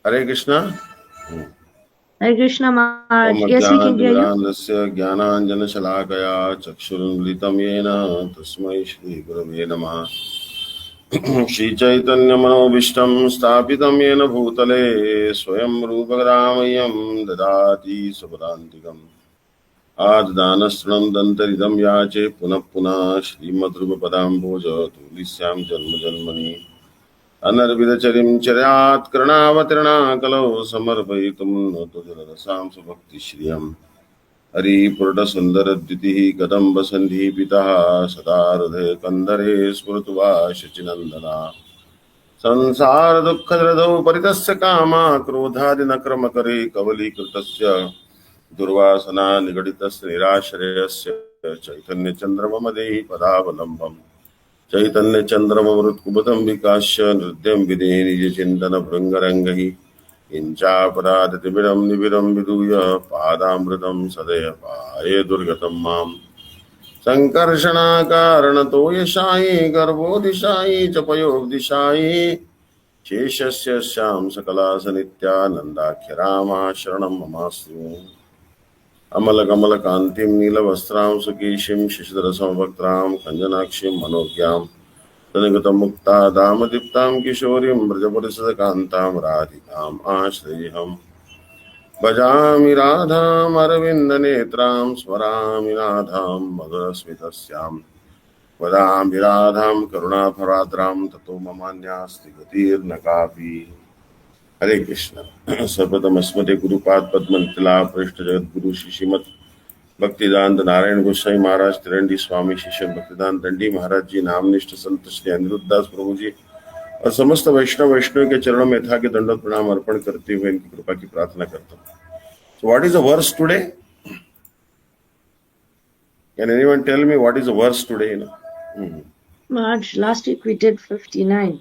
Hare Krishna. Hare Krishna Maharaj. Om Yes, we can hear you. Jnanasya Jnananjana Shalakaya Chakshurunlitam Yena Tasmai Shri Gurave Namah. Shri Chaitanya Manobishtam Sthapitam Yena Bhutale Swayam Rupagramayam Dadati Sabadantikam Addanastram Dantaridam Yache Punah Punah Srimad Rupapadamboja Tulisyam Janma Janmani Anarvidacharim Charyat Karnavatirna Kalau Samarpayitum Notujalarasam Subhakti Shriyam Hari Purta Sundara Ditihi Kadamba Sandhi Pitaha Sadarudhe Kandare Smurtuva Shachinandana Sansara Dukkhadrado Paritasya Kama Krodhadina Kramakare Kavali Kritasya Durvasana Nigaditasya Nirashrayasya Chaitanya Chandramamadehi Padavalamvam Chaitanya Chandramamrutkubatam Vikasya Nrityam Videni Jachintana Vrangarangahi Inchaparadatividam Nividam Viduya Padamritam Sadaya Paye Durgatam Mam Sankarshana Karanato Yashai Garbhodishai Chapayogdishai Sheshasya Sham Sakala Sanitya Nandakhyarama Sharanam Mamastu Amala Kamala Kantim Nila Vastram Sukishim Shishidara Samabhaktram Kanjanakshim Manogyam Tanagatam Mukta Damadiptam Kishorim Brajaparisada Kantam Radhikam Ashriham Bhajami Radham Aravinda Netram Smarami Radham Madhurasmitasyam Vadami Radham Karuna Paradram Tato Mamanyasti Gatir Nakapi Hare Krishna Sarvatam Asmate Gurupad Padmantila Prishta Jagat Guru Shishimat Bhaktivedanta Narayan Goswami Maharaj Tirandi Swami Shishan Bhaktivedanta Dandi Maharaj जी नामनिष्ठ संत श्री अनिरुद्ध दास प्रभु जी और समस्त वैष्णव के चरणों में था के दंडवत प्रणाम अर्पण करते हुए इनकी कृपा की प्रार्थना करता हूँ. So what is the verse today? Can anyone tell me what is the verse today? Maharaj, last week we did 59.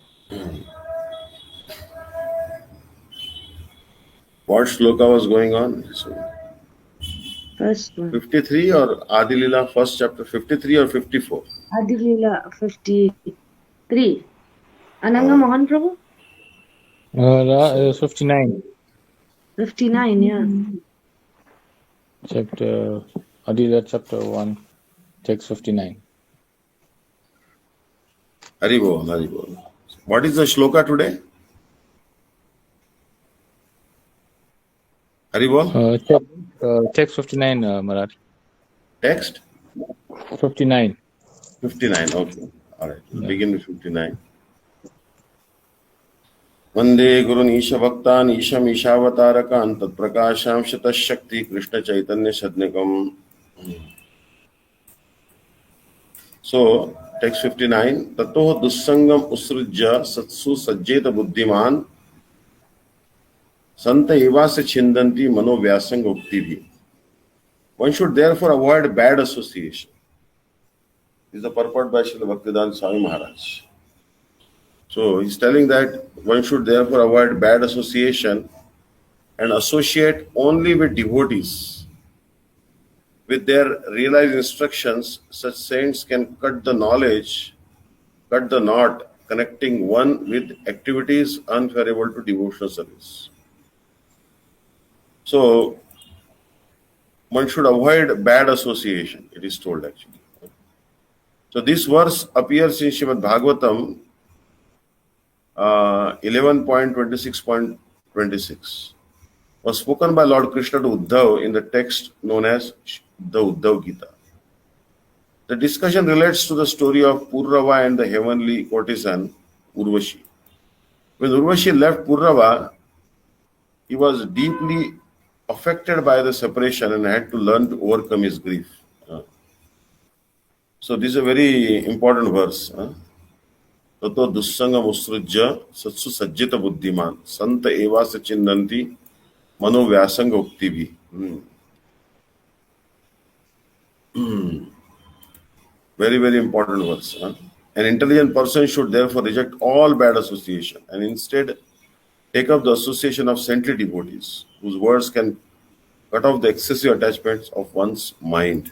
What shloka was going on? So, First one. 53 or Adi Leela first chapter 53 or 54? Adi Leela 53. Ananga Mohan Prabhu? 59. 59, yeah. Chapter Adila chapter 1, text 59. Hari Bol, Hari Bol. What is the shloka today? Hari Bol? Text 59, Maharaj. Text? 59. 59, okay. All right, we'll begin with 59. Vande Gurun Isha Bhaktan Isham Ishavatarakan Tat Prakasham Shatashakti Krishna Chaitanya Sadnikam. So, text 59. Tato Dussangam Usrujya Satsu Sajjeta Buddhiman Santa Evasa Chindanti Mano Vyasang Ukti. One should therefore avoid bad association. This is the purport by Srila Bhaktivedanta Swami Maharaj. So he's telling that one should therefore avoid bad association and associate only with devotees. With their realized instructions, such saints can cut the knot connecting one with activities unfavorable to devotional service. So one should avoid bad association, it is told actually. So this verse appears in Srimad Bhagavatam 11.26.26 was spoken by Lord Krishna to Uddhav in the text known as the Uddhav Gita. The discussion relates to the story of Purava and the heavenly courtesan Urvashi. When Urvashi left Purava, he was deeply affected by the separation and had to learn to overcome his grief. So this is a very important verse. Tato dussanga musrujya satsu sajjita buddhiman santa evasa chindanti mano vyasanga uktivi. Very, very important verse. An intelligent person should therefore reject all bad association and instead take up the association of saintly devotees whose words can cut off the excessive attachments of one's mind.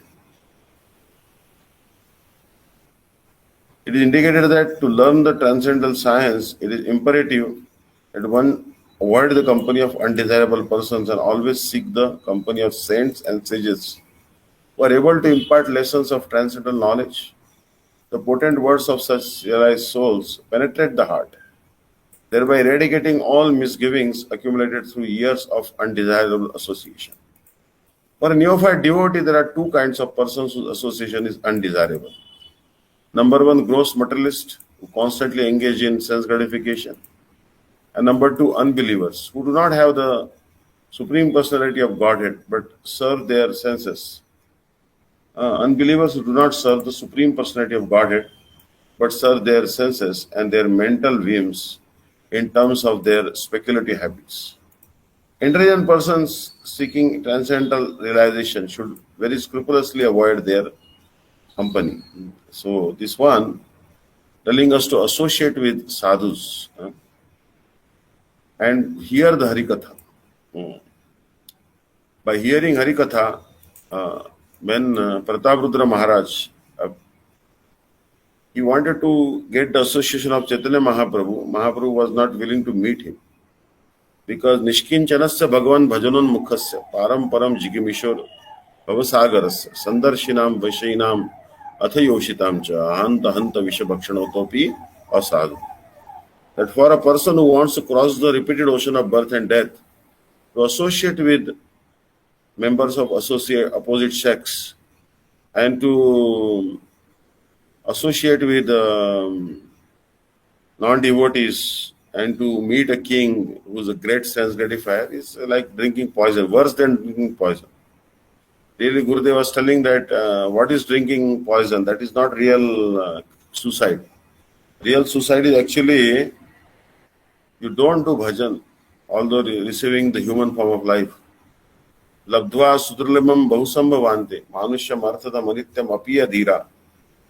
It is indicated that to learn the transcendental science, it is imperative that one avoid the company of undesirable persons and always seek the company of saints and sages who are able to impart lessons of transcendental knowledge. The potent words of such realized souls penetrate the heart, thereby eradicating all misgivings accumulated through years of undesirable association. For a neophyte devotee, there are two kinds of persons whose association is undesirable. Number one, gross materialist who constantly engage in sense gratification. And number two, unbelievers who do not have the Supreme Personality of Godhead but serve their senses. Unbelievers who do not serve the Supreme Personality of Godhead but serve their senses and their mental whims in terms of their speculative habits. Intelligent persons seeking transcendental realization should very scrupulously avoid their company. So this one telling us to associate with sadhus and hear the Harikatha. By hearing Harikatha, when Prataprudra Maharaj, he wanted to get the association of Chaitanya Mahaprabhu. Mahaprabhu was not willing to meet him because Nishkinchanasya Bhagavan Bhajanon Mukhasya Param Param Jigimishor Bhavasagarasya Sandarshinam Vaishainam Athayoshitam Cha Hanta Hanta Vishabhakshanotopi Asadu. That for a person who wants to cross the repeated ocean of birth and death, to associate with members of opposite sex and to associate with non-devotees and to meet a king who is a great sense gratifier is like drinking poison, worse than drinking poison. Really, Gurudev was telling that what is drinking poison? That is not real suicide. Real suicide is actually you don't do bhajan, although receiving the human form of life. Labdva sudurlimam bahusambhavante manushya marthada manityam apiya dhira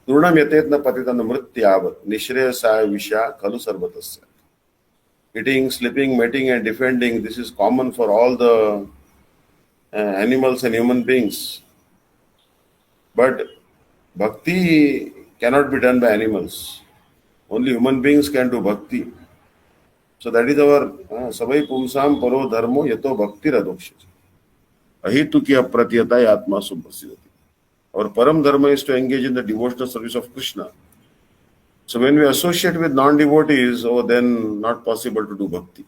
Turnam yatetna patitan mrityavat nishreyasaya visha khalu sarvatasya. Eating, sleeping, mating and defending, this is common for all the animals and human beings. But bhakti cannot be done by animals. Only human beings can do bhakti. So that is our savai pumsam paro dharmo yato bhakti radoksha. Ahitu ki apratiyata atma subhasidati. Our param dharma is to engage in the devotional service of Krishna. So when we associate with non-devotees, then not possible to do bhakti.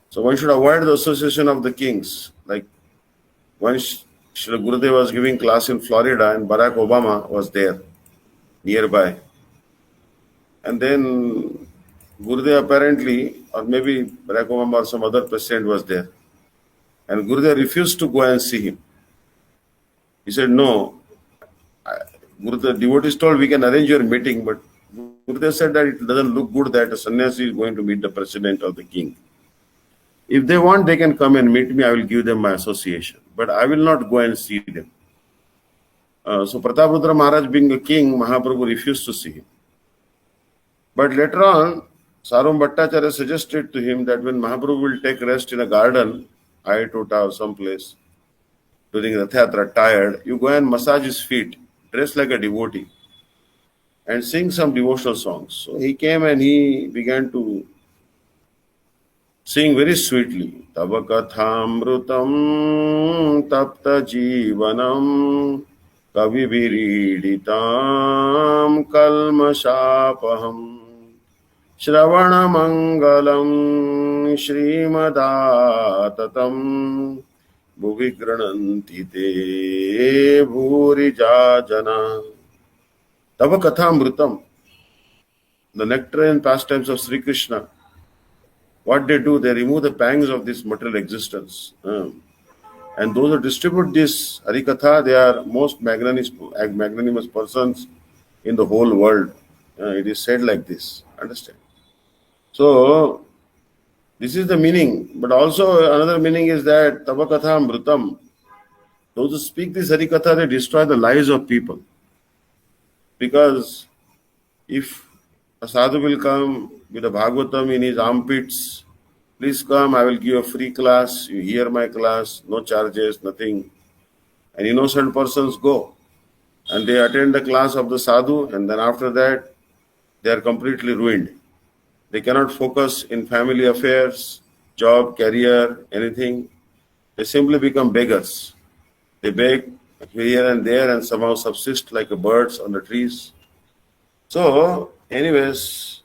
So one should avoid the association of the kings. Like once Srila Gurudev was giving class in Florida and Barack Obama was there nearby. And then Gurudev apparently, or maybe Barack Obama or some other president was there. And Gurudev refused to go and see him. He said, no. Gurudev, devotees told we can arrange your meeting, but Gurudev said that it doesn't look good that a sannyasi is going to meet the president or the king. If they want, they can come and meet me. I will give them my association. But I will not go and see them. So Prataprudra Maharaj being a king, Mahaprabhu refused to see him. But later on, Sarum Bhattacharya suggested to him that when Mahaprabhu will take rest in a garden, Ayatota or someplace, during the Rath-yatra, tired, you go and massage his feet, dress like a devotee, and sing some devotional songs. So he came and he began to sing very sweetly. Tava kathamrutam tapta jivanam kaviviriditam kalmashapaham Shravana mangalam Srimadatam Bhuvi grananti te bhurija jana. Tava kathamrutam, the nectar and pastimes of Sri Krishna. What they do, they remove the pangs of this material existence. And those who distribute this Harikatha, they are most magnanimous persons in the whole world. It is said like this. Understand? So, this is the meaning. But also another meaning is that Tava Katha Amrutam. Those who speak this Harikatha, they destroy the lives of people. Because if a sadhu will come with a Bhagavatam in his armpits, please come, I will give a free class, you hear my class, no charges, nothing. And innocent persons go. And they attend the class of the sadhu, and then after that, they are completely ruined. They cannot focus in family affairs, job, career, anything. They simply become beggars. They beg here and there and somehow subsist like birds on the trees. So, anyways,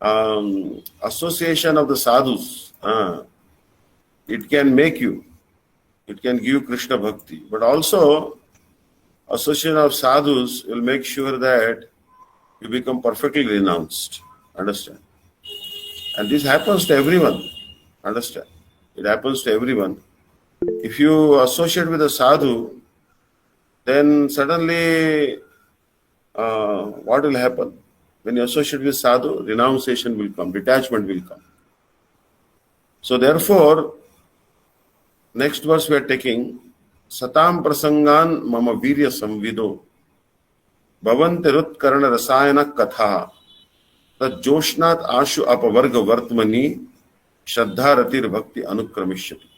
association of the sadhus, it can make you, it can give Krishna bhakti, but also association of sadhus will make sure that you become perfectly renounced. Understand? And this happens to everyone. Understand? It happens to everyone. If you associate with a sadhu, then suddenly what will happen? When you associate with sadhu, renunciation will come, detachment will come. So therefore, next verse we are taking, Satam prasangan mama virya samvido bhavantirut karana rasayana katha tad joshnat ashu apavarga vartmani shraddha ratir bhakti anukramishyati.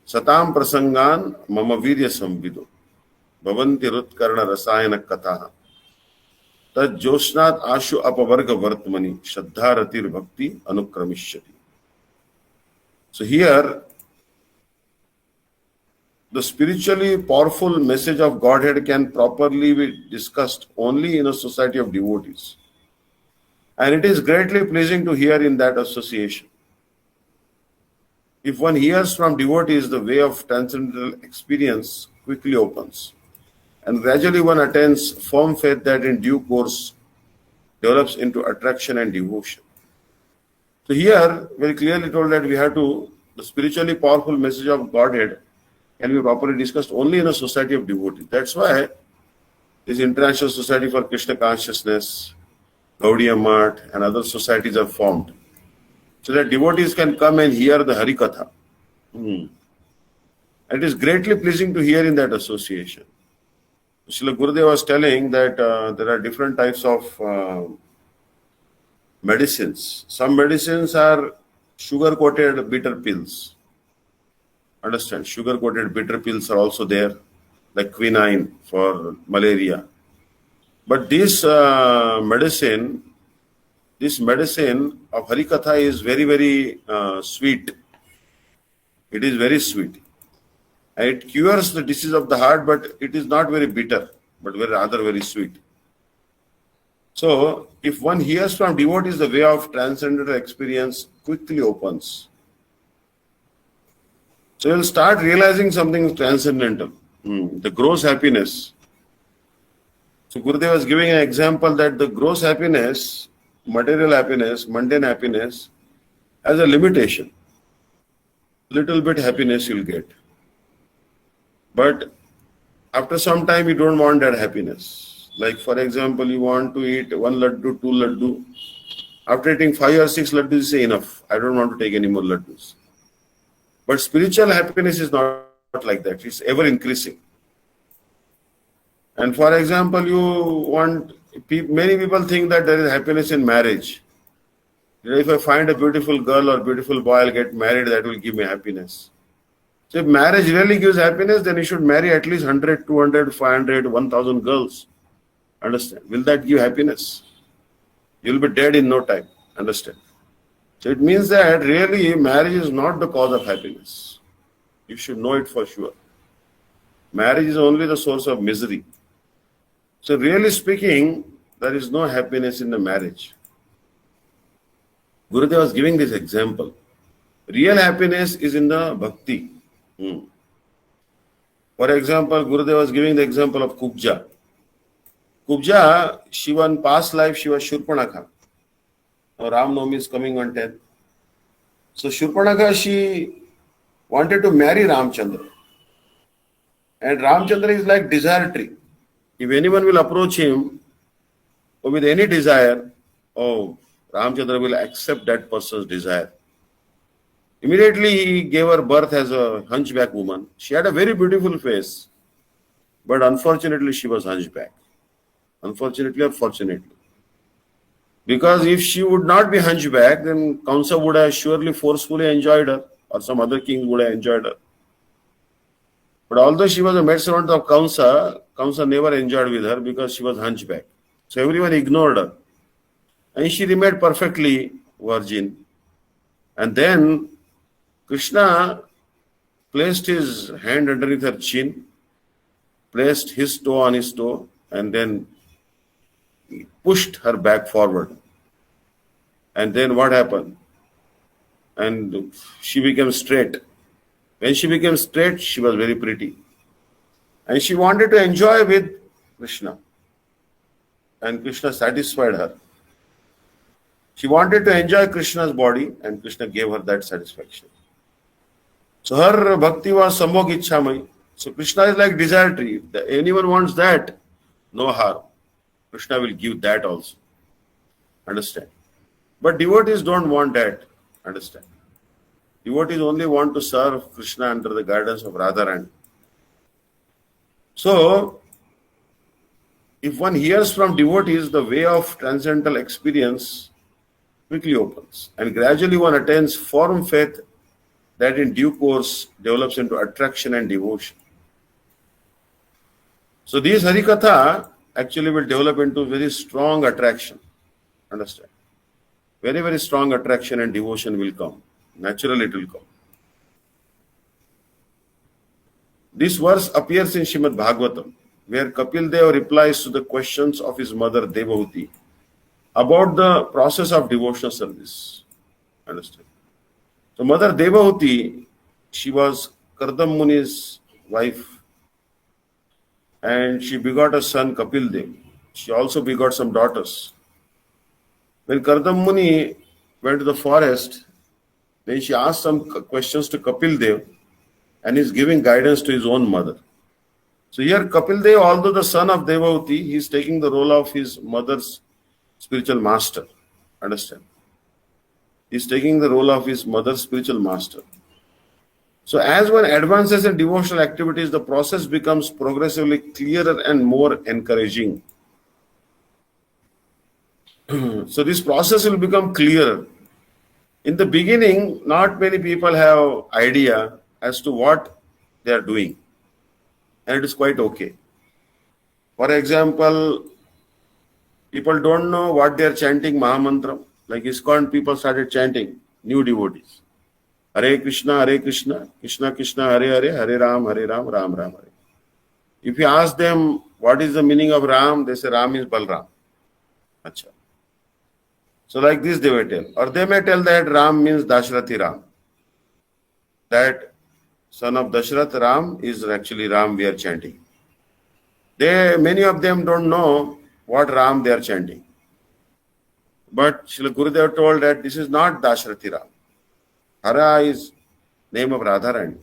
Satam prasangan mama virya samvido bhavantirut karana rasayana katha tad joshnat ashu apavarga vartmani shraddha ratir bhakti anukramishyati. So here, the spiritually powerful message of Godhead can properly be discussed only in a society of devotees. And it is greatly pleasing to hear in that association. If one hears from devotees, the way of transcendental experience quickly opens. And gradually one attains firm faith that in due course develops into attraction and devotion. So here, very clearly told that we have to, the spiritually powerful message of Godhead can be properly discussed only in a society of devotees. That's why this International Society for Krishna Consciousness, Gaudiya Math, and other societies are formed, so that devotees can come and hear the Harikatha. It is greatly pleasing to hear in that association. Srila Gurudev was telling that there are different types of medicines. Some medicines are sugar-coated bitter pills. Understand? Sugar-coated bitter pills are also there, like quinine for malaria. But this medicine of Harikatha is very, very sweet. It is very sweet. And it cures the disease of the heart, but it is not very bitter, but rather very sweet. So, if one hears from devotees, the way of transcendental experience quickly opens. So, you'll start realizing something transcendental, the gross happiness. So, Gurudev was giving an example that the gross happiness, material happiness, mundane happiness, has a limitation. Little bit happiness you'll get. But after some time, you don't want that happiness. Like, for example, you want to eat 1 laddu, 2 laddu. After eating 5 or 6 laddus, you say, enough. I don't want to take any more laddus. But spiritual happiness is not like that. It's ever increasing. And for example, many people think that there is happiness in marriage. If I find a beautiful girl or beautiful boy, I'll get married, that will give me happiness. So if marriage really gives happiness, then you should marry at least 100, 200, 500, 1000 girls. Understand? Will that give happiness? You'll be dead in no time. Understand? So it means that really marriage is not the cause of happiness. You should know it for sure. Marriage is only the source of misery. So really speaking, there is no happiness in the marriage. Gurudev was giving this example. Real happiness is in the bhakti. For example, Gurudev was giving the example of Kubja. Kubja, in past life, she was Shurpanakha. Now Ram Navami is coming on 10th. So Shurpanakha, she wanted to marry Ramchandra. And Ramchandra is like desire tree. If anyone will approach him with any desire, Ramchandra will accept that person's desire. Immediately he gave her birth as a hunchback woman. She had a very beautiful face, but unfortunately she was hunchback. Unfortunately or fortunately. Because if she would not be hunchback, then Kamsa would have surely forcefully enjoyed her, or some other king would have enjoyed her. But although she was a maidservant of Kamsa, Kamsa never enjoyed with her because she was hunchback. So everyone ignored her. And she remained perfectly virgin. And then Krishna placed his hand underneath her chin, placed his toe on his toe, and then pushed her back forward. And then what happened? And she became straight. When she became straight, she was very pretty. And she wanted to enjoy with Krishna. And Krishna satisfied her. She wanted to enjoy Krishna's body, and Krishna gave her that satisfaction. So her bhakti was sambhog ichamai. So Krishna is like desire tree. If anyone wants that, no harm. Krishna will give that also. Understand? But devotees don't want that. Understand? Devotees only want to serve Krishna under the guidance of Radharani. So, if one hears from devotees, the way of transcendental experience quickly opens, and gradually one attains firm faith that in due course develops into attraction and devotion. So these Harikatha actually will develop into very strong attraction. Understand? Very, very strong attraction and devotion will come. Naturally it will come. This verse appears in Srimad Bhagavatam, where Kapil Dev replies to the questions of his mother Devahuti about the process of devotional service. Understand? So Mother Devahuti, she was Kardam Muni's wife, and she begot a son Kapil Dev. She also begot some daughters. When Kardam Muni went to the forest, then she asked some questions to Kapil Dev, and is giving guidance to his own mother. So here Kapil Dev, although the son of Devahuti, he is taking the role of his mother's spiritual master. Understand? He is taking the role of his mother's spiritual master. So as one advances in devotional activities, the process becomes progressively clearer and more encouraging. So this process will become clearer. In the beginning, not many people have idea as to what they are doing, and it is quite okay. For example, people don't know what they are chanting Mahamantram. Like ISKCON people started chanting, new devotees. Hare Krishna, Krishna Krishna, Hare Hare, Hare Ram, Ram Ram, Hare. If you ask them what is the meaning of Ram, they say Ram is Balram. Achha. So like this they will tell. Or they may tell that Ram means Dashrathi Ram. That son of Dashrath Ram is actually Ram we are chanting. Many of them don't know what Ram they are chanting. But Srila Gurudev told that this is not Dashrathi Ram. Hara is name of Radharani.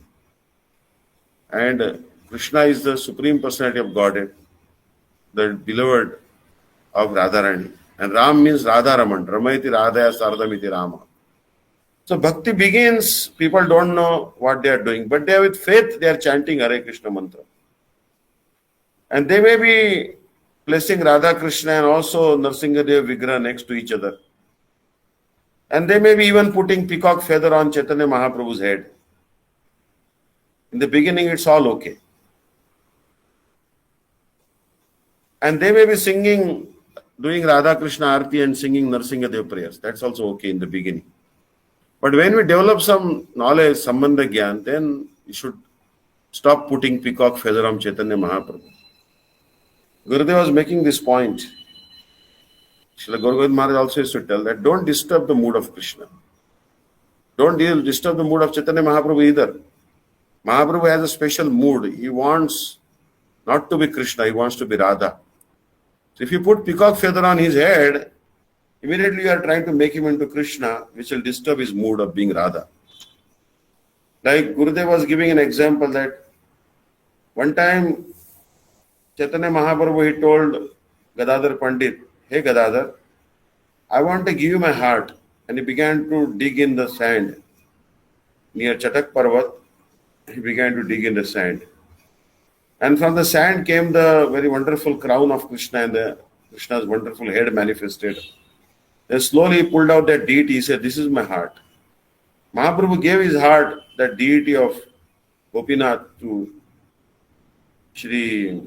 And Krishna is the Supreme Personality of Godhead, the beloved of Radharani. And Ram means Radharaman, Ramayati Radhaya Sardamiti Rama. So bhakti begins, people don't know what they are doing, but they are with faith, they are chanting Hare Krishna mantra. And they may be placing Radha Krishna and also Narsingadev Vigraha next to each other. And they may be even putting peacock feather on Chaitanya Mahaprabhu's head. In the beginning, it's all okay. And they may be singing, doing Radha Krishna Arti and singing Narsingadev prayers. That's also okay in the beginning. But when we develop some knowledge, Sambandha Gyan, then we should stop putting peacock feather on Chaitanya Mahaprabhu. Gurudev was making this point. Srila Gaura Govind Maharaj also used to tell that don't disturb the mood of Krishna. Don't disturb the mood of Chaitanya Mahaprabhu either. Mahaprabhu has a special mood. He wants not to be Krishna, he wants to be Radha. So if you put peacock feather on his head, immediately you are trying to make him into Krishna, which will disturb his mood of being Radha. Like Gurudev was giving an example that one time Chaitanya Mahaprabhu, he told Gadadhar Pandit, hey Gadadhar, I want to give you my heart. And he began to dig in the sand. Near Chatak Parvat, he began to dig in the sand. And from the sand came the very wonderful crown of Krishna, and Krishna's wonderful head manifested. Then slowly he pulled out that deity. He said, this is my heart. Mahaprabhu gave his heart, that deity of Gopinath, to Shri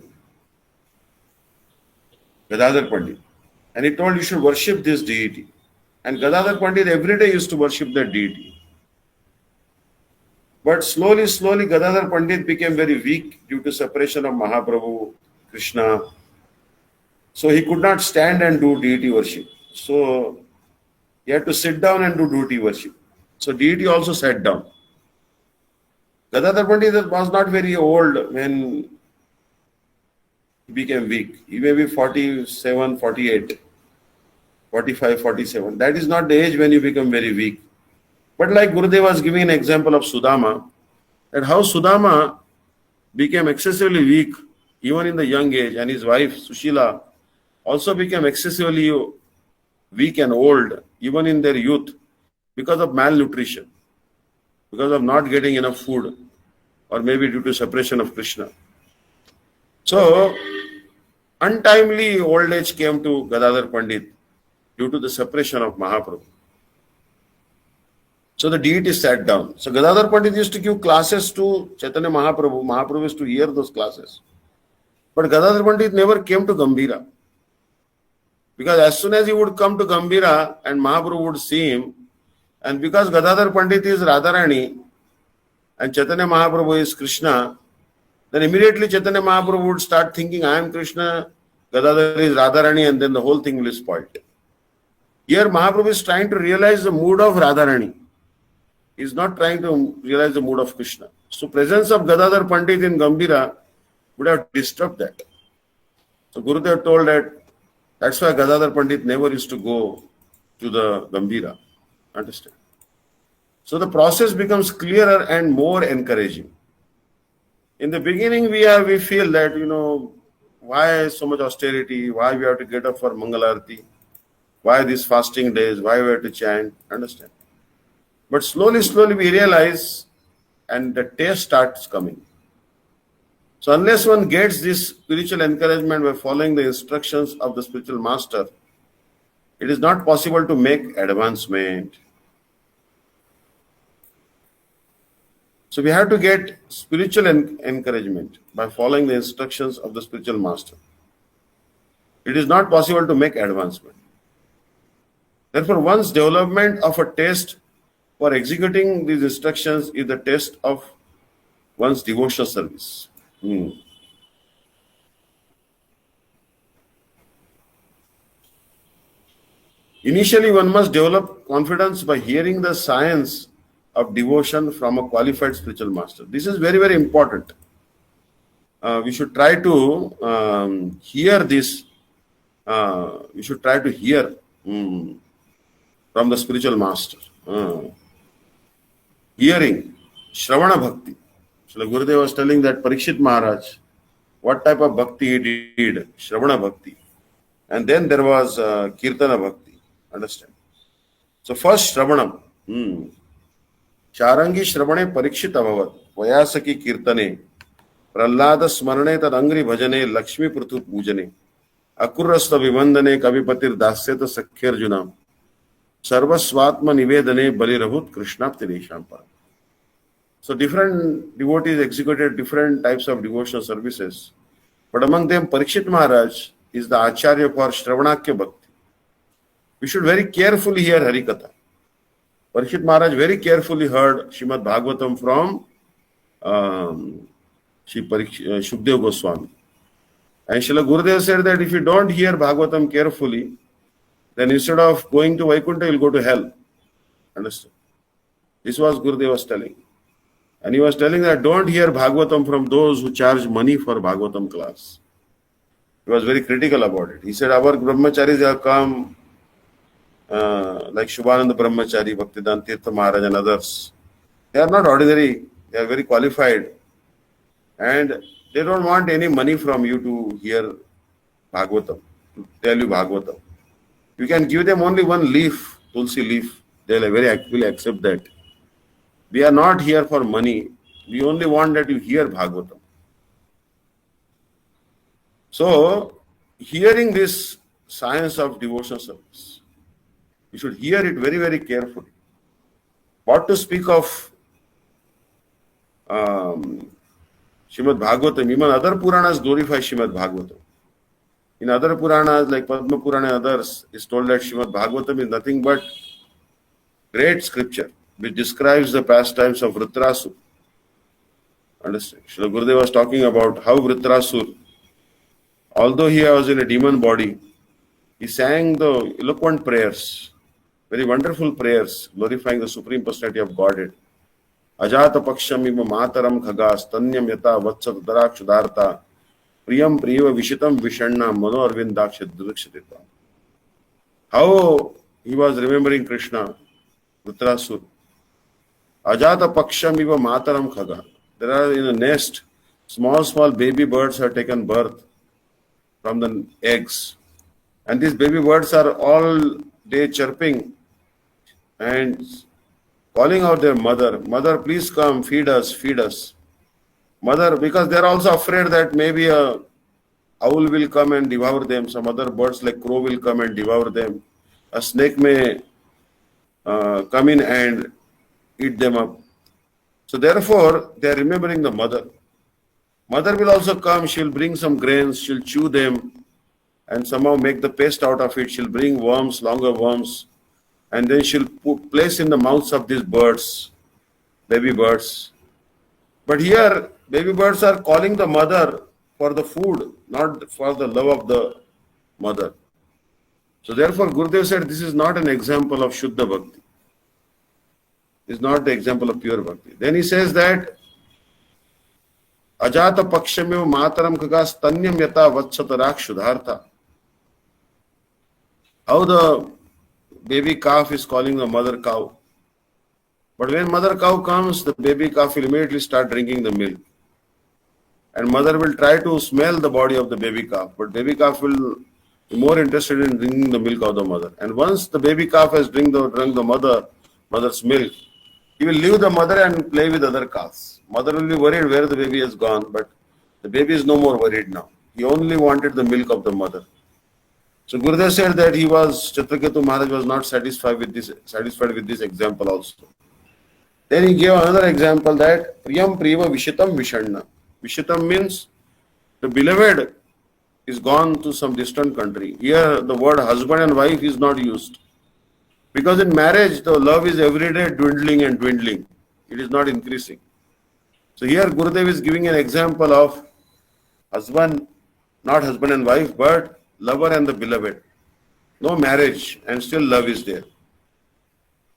Gadadhar Pandit. And he told you should worship this deity. And Gadadhar Pandit every day used to worship that deity. But slowly, Gadadhar Pandit became very weak due to separation of Mahaprabhu, Krishna. So he could not stand and do deity worship. So he had to sit down and do deity worship. So deity also sat down. Gadadhar Pandit was not very old when he became weak. He may be 47, 48, 45, 47. That is not the age when you become very weak. But like Gurudev was giving an example of Sudama, that how Sudama became excessively weak even in the young age, and his wife Sushila also became excessively weak and old even in their youth because of malnutrition, because of not getting enough food, or maybe due to separation of Krishna. So untimely old age came to Gadadhar Pandit due to the separation of Mahaprabhu. So the deity sat down. So Gadadhar Pandit used to give classes to Chaitanya Mahaprabhu. Mahaprabhu used to hear those classes. But Gadadhar Pandit never came to Gambhira. Because as soon as he would come to Gambhira and Mahaprabhu would see him, and because Gadadhar Pandit is Radharani and Chaitanya Mahaprabhu is Krishna, then immediately Chaitanya Mahaprabhu would start thinking, I am Krishna, Gadadhar is Radharani, and then the whole thing will be spoiled. Here Mahaprabhu is trying to realize the mood of Radharani. He is not trying to realize the mood of Krishna. So presence of Gadadhar Pandit in Gambhira would have disturbed that. So Gurudev told that that's why Gadadhar Pandit never used to go to the Gambhira. Understand? So the process becomes clearer and more encouraging. In the beginning, we feel that, why so much austerity, why we have to get up for Mangalarti, why these fasting days, why we have to chant, understand? But slowly we realize and the taste starts coming. So unless one gets this spiritual encouragement by following the instructions of the spiritual master, it is not possible to make advancement. So we have to get spiritual encouragement by following the instructions of the spiritual master. It is not possible to make advancement. Therefore, one's development of a taste for executing these instructions is the test of one's devotional service. Initially, one must develop confidence by hearing the science of devotion from a qualified spiritual master. This is very, very important. We should try to hear this. We should try to hear from the spiritual master. Hearing, Shravana Bhakti. So Gurudev was telling that Parikshit Maharaj, what type of bhakti he did, Shravana Bhakti. And then there was Kirtana Bhakti. Understand? So first Shravanam. Charangi Shravane Parikshit Abhavat, Vayasaki Kirtane, Prahlada Smarane Tadangri Bhajane, Lakshmi Prutu Pujane, Akurrasta Vivandane, Kavipatir Dasyata Sakhyar Junam, Sarvasvatma Nivedane, Balirabhut, Krishnapti Reshampara. So different devotees executed different types of devotional services. But among them, Parikshit Maharaj is the Acharya for Shravanakya Bhakti. We should very carefully hear Harikatha. Parikshit Maharaj very carefully heard Srimad Bhagavatam from Shukdev Goswami. And Srila Gurudev said that if you don't hear Bhagavatam carefully, then instead of going to Vaikuntha, you'll go to hell. Understand? This was Gurudev was telling. And he was telling that don't hear Bhagavatam from those who charge money for Bhagavatam class. He was very critical about it. He said, our brahmacharis have come, like Shubhananda Brahmachari, Bhaktidan Tirtha Maharaj and others. They are not ordinary, they are very qualified. And they don't want any money from you to hear Bhagavatam, to tell you Bhagavatam. You can give them only one leaf, Tulsi leaf. They will very happily accept that. We are not here for money. We only want that you hear Bhagavatam. So, hearing this science of devotional service, you should hear it very, very carefully. What to speak of Srimad Bhagavatam, even other Puranas glorify Srimad Bhagavatam. In other Puranas like Padma Purana and others, it's told that Srimad Bhagavatam is nothing but great scripture which describes the pastimes of Vritrasur. Understand? Srila Gurudev was talking about how Vritrasur, although he was in a demon body, he sang the eloquent prayers, very wonderful prayers, glorifying the Supreme Personality of Godhead. Ajata paksham ima mataram khagas tanyam yata vatsat darakshudharta priyam priva vishitam vishanna mano arvindaksha dudakshitita. How he was remembering Krishna, Vritrasur. Ajata paksham iva mataram khaga. There are in a nest, small baby birds have taken birth from the eggs. And these baby birds are all day chirping and calling out their mother, "Mother, please come, feed us, feed us." Mother, because they are also afraid that maybe a owl will come and devour them. Some other birds like crow will come and devour them. A snake may come in and eat them up. So therefore, they are remembering the mother. Mother will also come, she'll bring some grains, she'll chew them and somehow make the paste out of it. She'll bring worms, longer worms, and then she'll place in the mouths of these birds, baby birds. But here, baby birds are calling the mother for the food, not for the love of the mother. So therefore, Gurudev said this is not an example of Shuddha Bhakti. It's not the example of pure Bhakti. Then he says that Ajata Pakshamiv Mataram Kagas Tanyam Yata Vatsatarak Shudhartha. How the baby calf is calling the mother cow. But when mother cow comes, the baby calf will immediately start drinking the milk. And mother will try to smell the body of the baby calf. But baby calf will be more interested in drinking the milk of the mother. And once the baby calf has drunk the mother's milk, he will leave the mother and play with other calves. Mother will be worried where the baby has gone, but the baby is no more worried now. He only wanted the milk of the mother. So Gurudev said that Caitanya Maharaj was not satisfied with this example also. Then he gave another example that Priyam Priva Vishitam Vishanna. Vishitam means the beloved is gone to some distant country. Here the word husband and wife is not used. Because in marriage, the love is every day dwindling and dwindling. It is not increasing. So here Gurudev is giving an example of husband, not husband and wife, but lover and the beloved. No marriage and still love is there.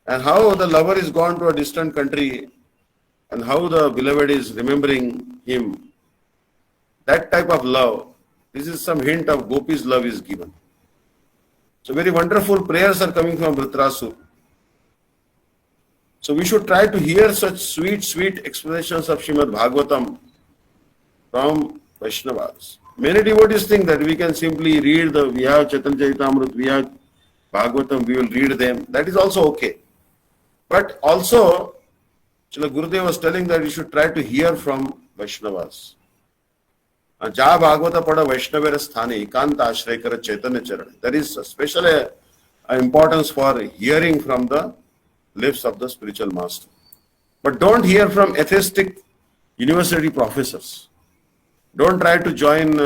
And how the lover is gone to a distant country and how the beloved is remembering him. That type of love, this is some hint of Gopi's love is given. So very wonderful prayers are coming from Vritrasur. So we should try to hear such sweet explanations of Srimad Bhagavatam from Vaishnavas. Many devotees think that we can simply read we have Caitanya Caritamrta, we have Bhagavatam, we will read them. That is also okay. But also, Srila Gurudev was telling that we should try to hear from Vaishnavas. Ja Bhagavata pada Vaishnavera sthane ekanta ashray kara Caitanya Charan. There is especially an importance for hearing from the lips of the spiritual master. But don't hear from atheistic university professors. Don't try to join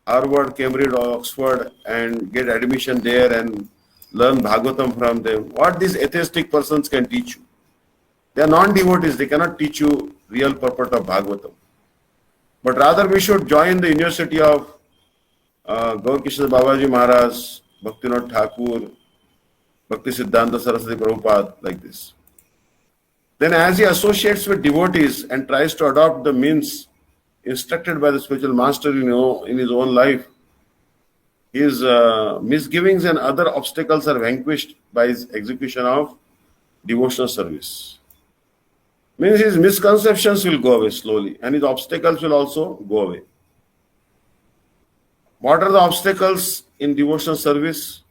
Harvard, Cambridge or Oxford and get admission there and learn Bhagavatam from them. What these atheistic persons can teach you? They are non-devotees. They cannot teach you real purport of Bhagavatam. But rather we should join the university of Gaurkishore Babaji Maharaj, Bhaktivinoda Thakur, Bhakti Siddhanta Saraswati Prabhupada, like this. Then as he associates with devotees and tries to adopt the means instructed by the spiritual master in his own life, his misgivings and other obstacles are vanquished by his execution of devotional service. Means his misconceptions will go away slowly and his obstacles will also go away. What are the obstacles in devotional service?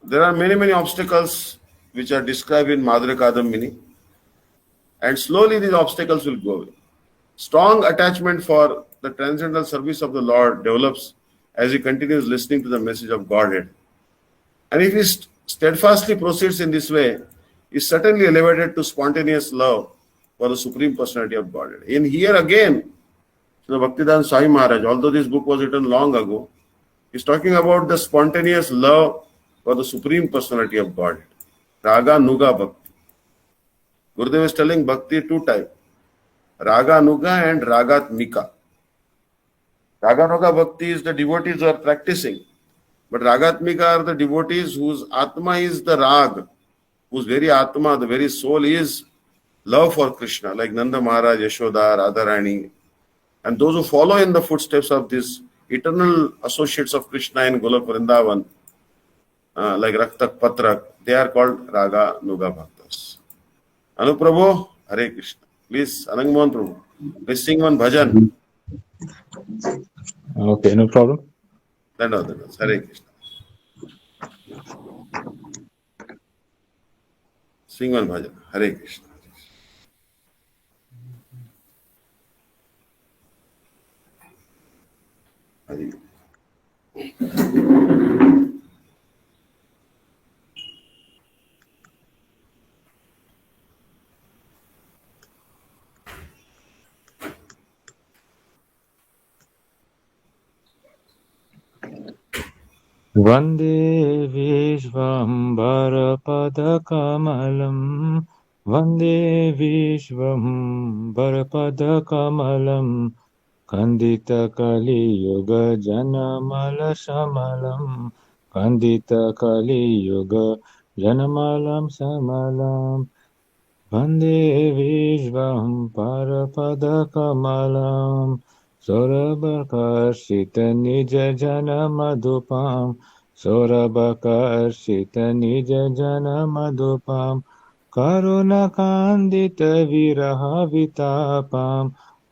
There are many obstacles which are described in Madhurya Kadambini, and slowly these obstacles will go away. Strong attachment for the transcendental service of the Lord develops as he continues listening to the message of Godhead. And if he steadfastly proceeds in this way, he is certainly elevated to spontaneous love for the Supreme Personality of Godhead. In here again, So Bhaktivedanta Swami Maharaj, although this book was written long ago, is talking about the spontaneous love for the Supreme Personality of God. Raga Nuga Bhakti. Gurudev is telling Bhakti two types. Raga Nuga and Ragatmika. Raga Nuga Bhakti is the devotees who are practicing. But Ragatmika are the devotees whose Atma is the Rag, whose very Atma, the very soul is love for Krishna, like Nanda Maharaj, Yashoda, Radharani. And those who follow in the footsteps of these eternal associates of Krishna in Golok Vrindavan, like Raktak Patrak, they are called Raga Nuga Bhaktas. Anuprabhu, Hare Krishna. Please, Anangmohan Prabhu, please sing one bhajan. Okay, no problem. Dandavat, Hare Krishna. Sing one bhajan. Hare Krishna. Hare. Vande Vishvambarapadakammalam Vande Vishvambarapadakammalam Kandita Kali Yuga Janamala Shamalam Kandita Kali Yuga Janamalam Samalam Vande Vishvam Parapadakamalam Sorabakashita Nija Jana Madhupam Sorabakashita Nija Jana Madhupam Karuna Kandita Viraha Vitapam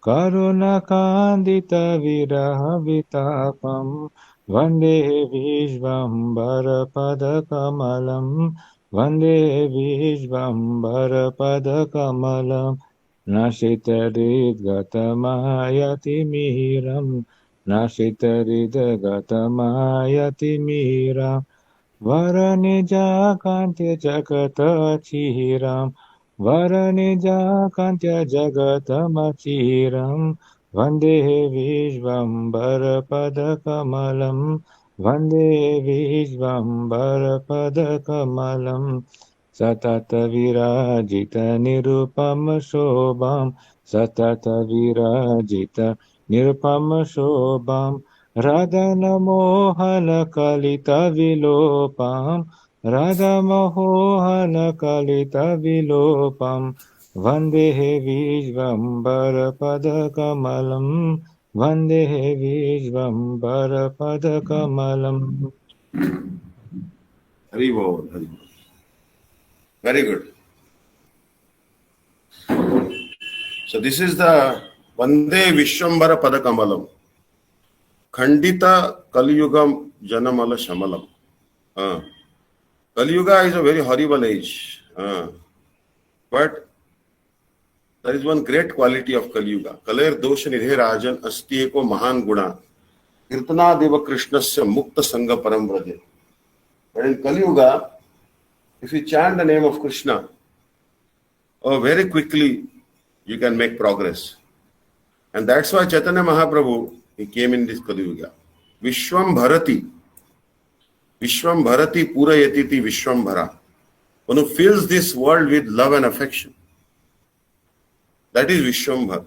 Karuna Kandita Viraha Vitapam Vande Vishvam Parapadakamalam Vande Vishvambarapadakammalam Nashitaridgatamayati mihiram Nashitaridgatamayati mihiram Varanija kantya jagata chihiram Varanija kantya jagata machihiram Vande Vishvambarapadakammalam Vande Vishvambarapadakammalam Satata virajita nirupama shobham Satata virajita nirupama shobham Radha mohana kalita vilopam Radha mohana kalita vilopam Vande Vishvambara padakamalam Vande Vishvambara padakamalam. Hari Bol, Hari Bol. Very good. So this is the Vande Vishwambara Padakamalam. Khandita Kaliyugam Janamala Shamalam. Kaliyuga is a very horrible age. But there is one great quality of Kaliyuga. Kaler Dosha Nidhe Rajan Asti Eko Mahan Guna. Kirtana Deva Krishnasya Mukta Sangha Param Vraje. But in Kaliyuga, if you chant the name of Krishna, very quickly you can make progress. And that's why Caitanya Mahaprabhu, he came in this Kaliyuga. Vishwam Bharati. Vishwam Bharati Pura Yatiti Vishwam Bhara. One who fills this world with love and affection. That is Vishwambhar.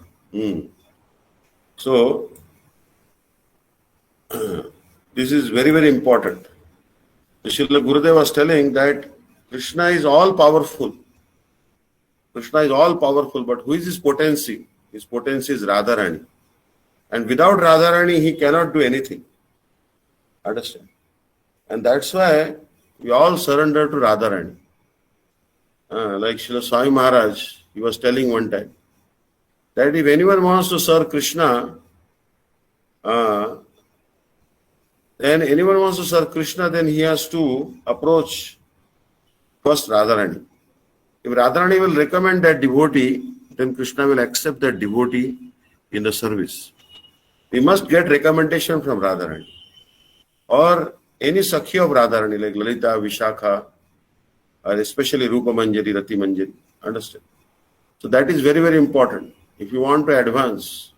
So, this is very, very important. So Srila Gurudev was telling that Krishna is all powerful. Krishna is all powerful, but who is his potency? His potency is Radharani. And without Radharani, he cannot do anything. Understand? And that's why we all surrender to Radharani. Like Srila Swami Maharaj, he was telling one time that if anyone wants to serve Krishna, then he has to approach first Radharani. If Radharani will recommend that devotee, then Krishna will accept that devotee in the service. We must get recommendation from Radharani or any Sakhi of Radharani like Lalita, Vishakha, or especially Rupa Manjari, Rati Manjari. Understand? So that is very, very important if you want to advance.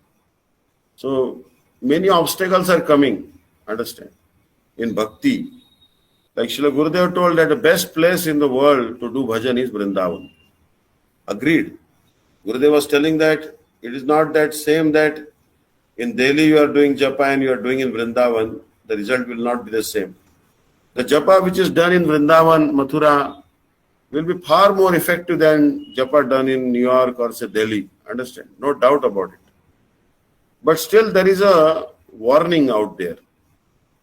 So many obstacles are coming, understand, in bhakti. Like Srila Gurudev told that the best place in the world to do bhajan is Vrindavan. Agreed. Gurudev was telling that it is not that same that in Delhi you are doing japa and you are doing in Vrindavan, the result will not be the same. The japa which is done in Vrindavan, Mathura, will be far more effective than japa done in New York or say Delhi. Understand? No doubt about it. But still there is a warning out there.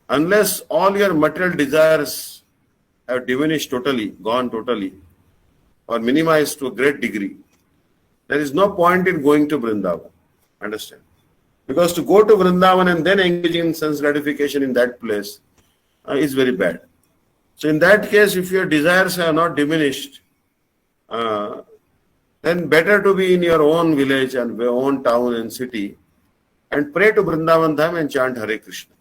Unless all your material desires have diminished totally, gone totally, or minimized to a great degree, there is no point in going to Vrindavan. Understand? Because to go to Vrindavan and then engage in sense gratification in that place is very bad. So in that case, if your desires have not diminished, then better to be in your own village and your own town and city and pray to Vrindavan Dham and chant Hare Krishna.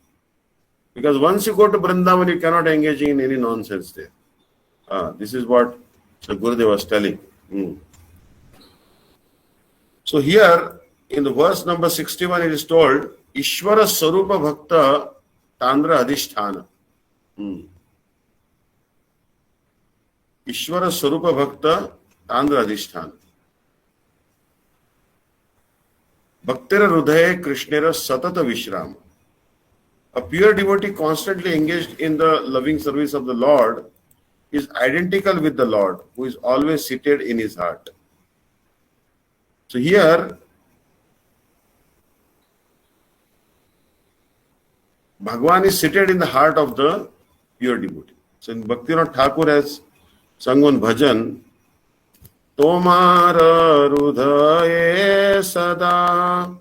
Because once you go to Vrindavan, you cannot engage in any nonsense there. This is what the Gurudev was telling. So here, in the verse number 61, it is told, Ishvara Sarupa Bhakta Tandra Adhisthana. Ishvara Sarupa Bhakta Tandra Adhisthana. Bhaktira Rudhaye Krishnera Satata Vishrama. A pure devotee constantly engaged in the loving service of the Lord is identical with the Lord, who is always seated in his heart. So here, Bhagwan is seated in the heart of the pure devotee. So in Bhaktivinoda Thakur has sung one bhajan, Tomara Rudhaye Sada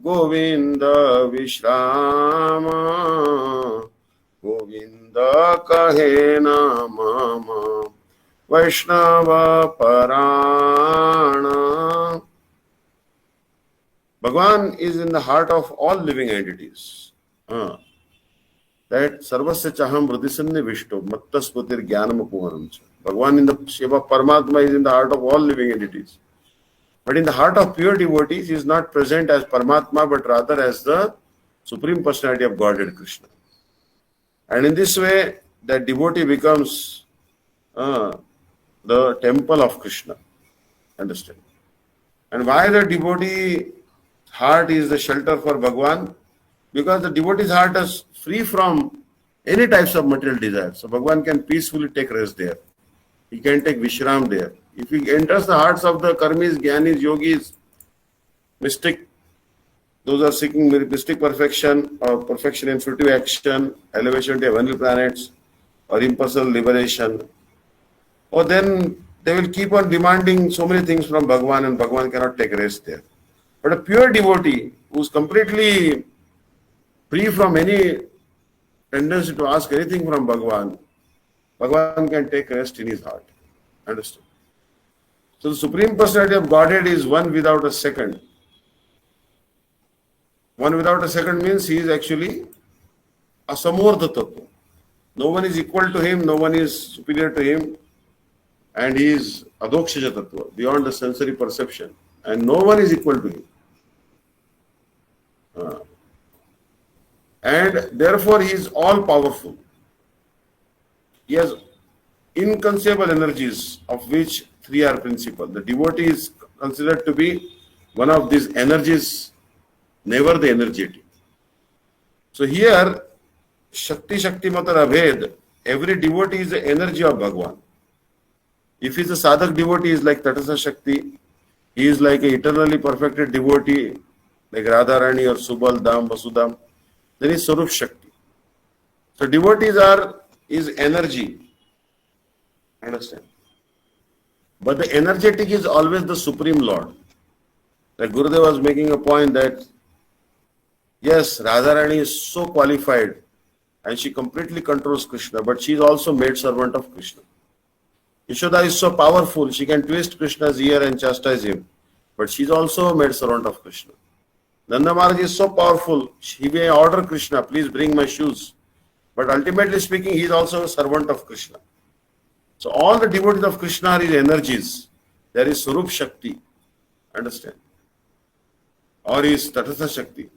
Govinda Vishrama Govinda Kahena Mama Vaishnava Parana. Bhagwan is in the heart of all living entities. That Sarvasya Chaham Vrudisanni Vishto Mattasputir Jnanam Puvanam. Bhagwan in the shape of Paramatma is in the heart of all living entities. But in the heart of pure devotees, he is not present as Paramatma, but rather as the Supreme Personality of Godhead Krishna. And in this way, that devotee becomes the temple of Krishna. Understand? And why the devotee heart is the shelter for Bhagwan? Because the devotee's heart is free from any types of material desires. So Bhagwan can peacefully take rest there. He can take Vishram there. If he enters the hearts of the karmis, jnanis, yogis, mystic, those are seeking mystic perfection or perfection in fruitive action, elevation to heavenly planets, or impersonal liberation, or then they will keep on demanding so many things from Bhagwan and Bhagwan cannot take rest there. But a pure devotee who is completely free from any tendency to ask anything from Bhagwan, Bhagwan can take rest in his heart. Understand? So the Supreme Personality of Godhead is one without a second. One without a second means he is actually a Samordha Tattva. No one is equal to him, no one is superior to him, and he is Adokshaja Tattva, beyond the sensory perception, and no one is equal to him. And therefore he is all powerful. He has inconceivable energies, of which three are principal. The devotee is considered to be one of these energies, never the energetic. So here, Shakti Shakti Matar Abhed, every devotee is the energy of Bhagwan. If he is a sadhak devotee, he is like Tatasa Shakti. He is like an eternally perfected devotee, like Radharani or Subal, Dham, Vasudham. Then is Sarup Shakti. So devotees is energy. Understand? But the energetic is always the Supreme Lord. Like Gurudev was making a point that yes, Radharani is so qualified and she completely controls Krishna, but she is also made servant of Krishna. Yashoda is so powerful, she can twist Krishna's ear and chastise him, but she is also made servant of Krishna. Nanda Maharaj is so powerful, he may order Krishna, please bring my shoes. But ultimately speaking, he is also a servant of Krishna. So all the devotees of Krishna are his energies. There is Sarup Shakti, understand? Or is Tatasa Shakti.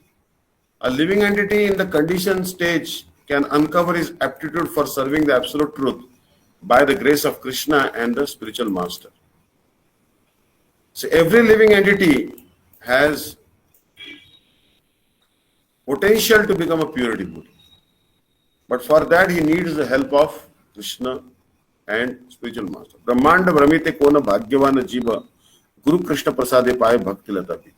A living entity in the conditioned stage can uncover his aptitude for serving the absolute truth by the grace of Krishna and the spiritual master. So every living entity has potential to become a pure devotee. But for that he needs the help of Krishna and spiritual master. Brahmanda Brahmite Kona Bhagyavana Jiva Guru Krishna Prasade Paye Bhakti Lata Pita.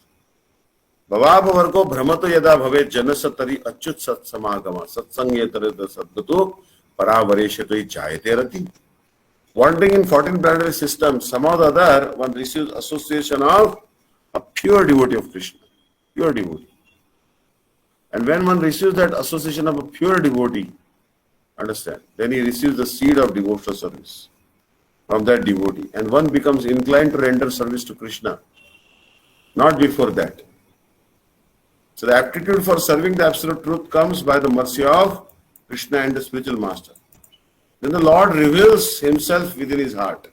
भवाब वर्गो भ्रमतो यदा भवे जनस तरी अच्युत सत्समागम सत्संगेतर सद्गतो परावरेशतो जायते रति. Wandering in 14 planetary systems, somehow or the other, one receives association of a pure devotee of Krishna, pure devotee. And when one receives that association of a pure devotee, understand, then he receives the seed of devotional service from that devotee, and one becomes inclined to render service to Krishna. Not before that. So the aptitude for serving the absolute truth comes by the mercy of Krishna and the spiritual master. Then the Lord reveals himself within his heart,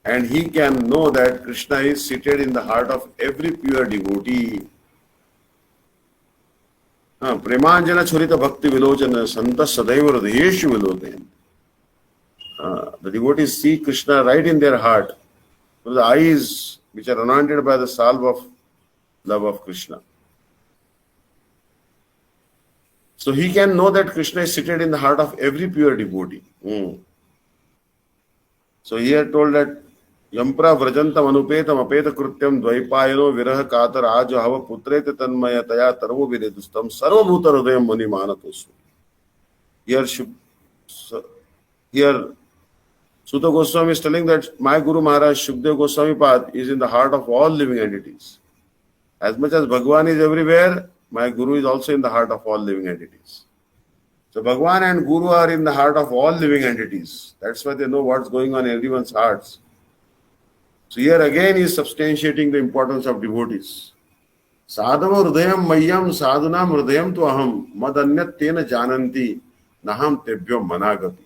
and he can know that Krishna is seated in the heart of every pure devotee. Premanjana churita bhakti vilojana santa sadaiva hridayeshu vilodayan. The devotees see Krishna right in their heart through the eyes which are anointed by the salve of love of Krishna. So he can know that Krishna is seated in the heart of every pure devotee. So here told that Yampra vrajantam anupetam apeta krutyam dvaipayano viraha katar ajo hava putrete tanmaya taya tarvo viredustam sarva bhuta hridayam muni manatosu. Here Sutta Goswami is telling that my Guru Maharaj Shukdev Goswami Pad is in the heart of all living entities. As much as Bhagwan is everywhere, my Guru is also in the heart of all living entities. So Bhagwan and Guru are in the heart of all living entities. That's why they know what's going on in everyone's hearts. So here again he is substantiating the importance of devotees. Sadhava hridayam mayyam sadhunam hridayam tu aham madanyat tena jananti naham tebhyo managati.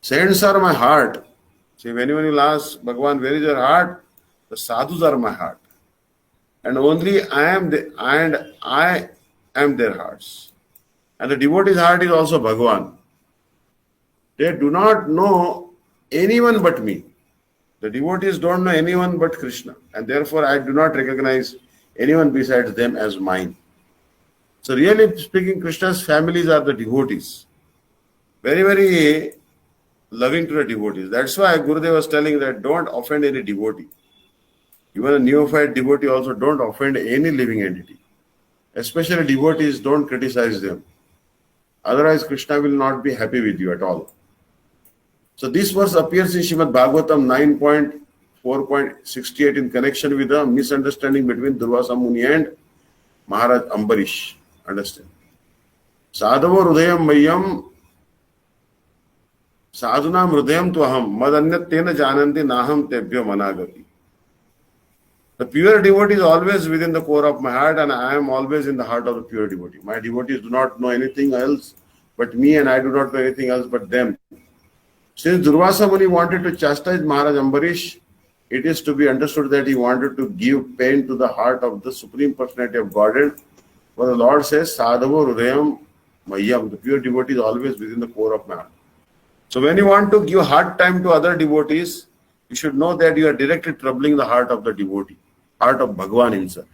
Saints are my heart. See, when you ask Bhagwan, where is your heart? The sadhus are my heart. And only I am their hearts. And the devotee's heart is also Bhagwan. They do not know anyone but me. The devotees don't know anyone but Krishna. And therefore I do not recognize anyone besides them as mine. So really speaking, Krishna's families are the devotees. Very, very loving to the devotees. That's why Gurudev was telling that don't offend any devotee. Even a neophyte devotee also don't offend any living entity. Especially devotees, don't criticize them. Otherwise, Krishna will not be happy with you at all. So this verse appears in Srimad Bhagavatam 9.4.68 in connection with a misunderstanding between Durvasa Muni and Maharaj Ambarish. Understand? Sadhava hridayam mayyam sadhunam hridayam tu aham madanyat tena jananti naham tebhyo managati. The pure devotee is always within the core of my heart, and I am always in the heart of the pure devotee. My devotees do not know anything else but me, and I do not know anything else but them. Since Durvasa Muni wanted to chastise Maharaj Ambarish, it is to be understood that he wanted to give pain to the heart of the Supreme Personality of Godhead. For the Lord says, Sadhava hridayam mayyam. The pure devotee is always within the core of my heart. So when you want to give hard time to other devotees, you should know that you are directly troubling the heart of the devotee, heart of Bhagwan himself.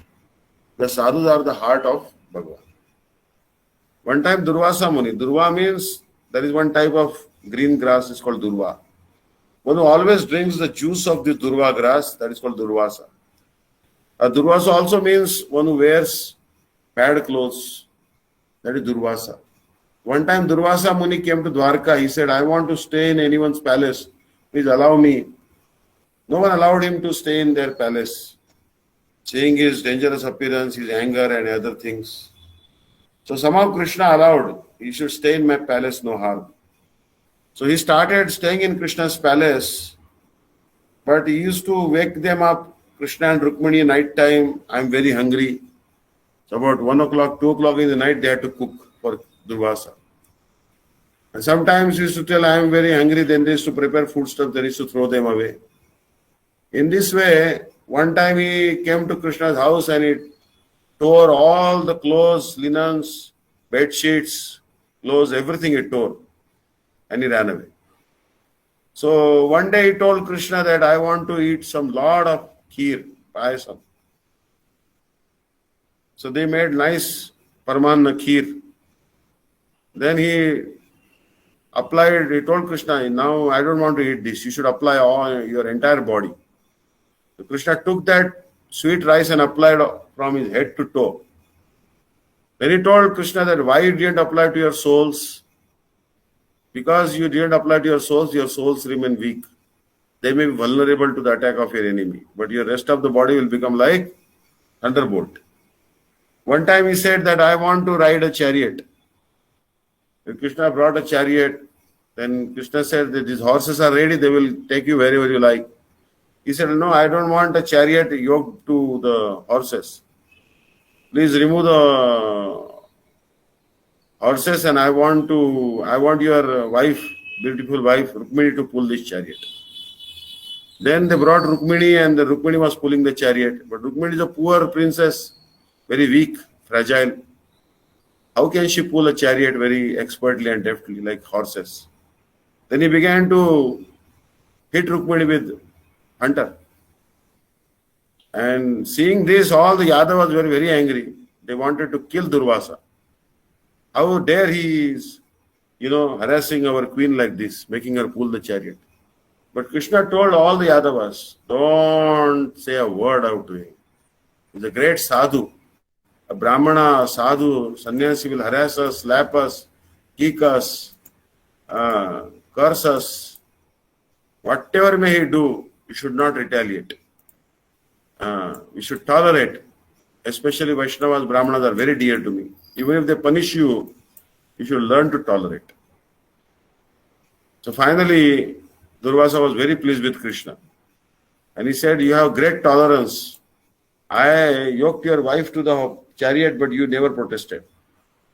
The sadhus are the heart of Bhagwan. One time Durvasa Muni, Durva means there is one type of green grass is called Durva. One who always drinks the juice of the Durva grass, that is called Durvasa. Durvasa also means one who wears bad clothes, that is Durvasa. One time Durvasa Muni came to Dwarka, he said, I want to stay in anyone's palace, please allow me. No one allowed him to stay in their palace, seeing his dangerous appearance, his anger and other things. So somehow Krishna allowed, he should stay in my palace, no harm. So he started staying in Krishna's palace, but he used to wake them up, Krishna and Rukmani, night time, I am very hungry. So about 1 o'clock, 2 o'clock in the night, they had to cook for Durvasa. And sometimes he used to tell, I am very hungry, then they used to prepare foodstuff, they used to throw them away. In this way, one time he came to Krishna's house and he tore all the clothes, linens, bed sheets, clothes, everything he tore, and he ran away. So one day he told Krishna that I want to eat some lot of kheer, payasam. So they made nice paramanna kheer. Then he told Krishna, now I don't want to eat this. You should apply all your entire body. So Krishna took that sweet rice and applied from his head to toe. Then he told Krishna that why you didn't apply to your souls? Because you didn't apply to your souls remain weak. They may be vulnerable to the attack of your enemy, but your rest of the body will become like thunderbolt. One time he said that I want to ride a chariot. When Krishna brought a chariot, then Krishna said that these horses are ready, they will take you wherever you like. He said, no, I don't want a chariot yoked to the horses. Please remove the horses and I want your wife, beautiful wife, Rukmini, to pull this chariot. Then they brought Rukmini and the Rukmini was pulling the chariot. But Rukmini is a poor princess, very weak, fragile. How can she pull a chariot very expertly and deftly like horses? Then he began to hit Rukmini with hunter. And seeing this, all the Yadavas were very angry. They wanted to kill Durvasa. How dare he is, harassing our queen like this, making her pull the chariot. But Krishna told all the Yadavas, don't say a word out to him. He's a great sadhu. A Brahmana, sadhu, sannyasi will harass us, slap us, kick us, curse us. Whatever may he do, we should not retaliate. We should tolerate. Especially Vaishnavas, Brahmanas are very dear to me. Even if they punish you, you should learn to tolerate. So finally, Durvasa was very pleased with Krishna. And he said, you have great tolerance. I yoked your wife to the chariot, but you never protested.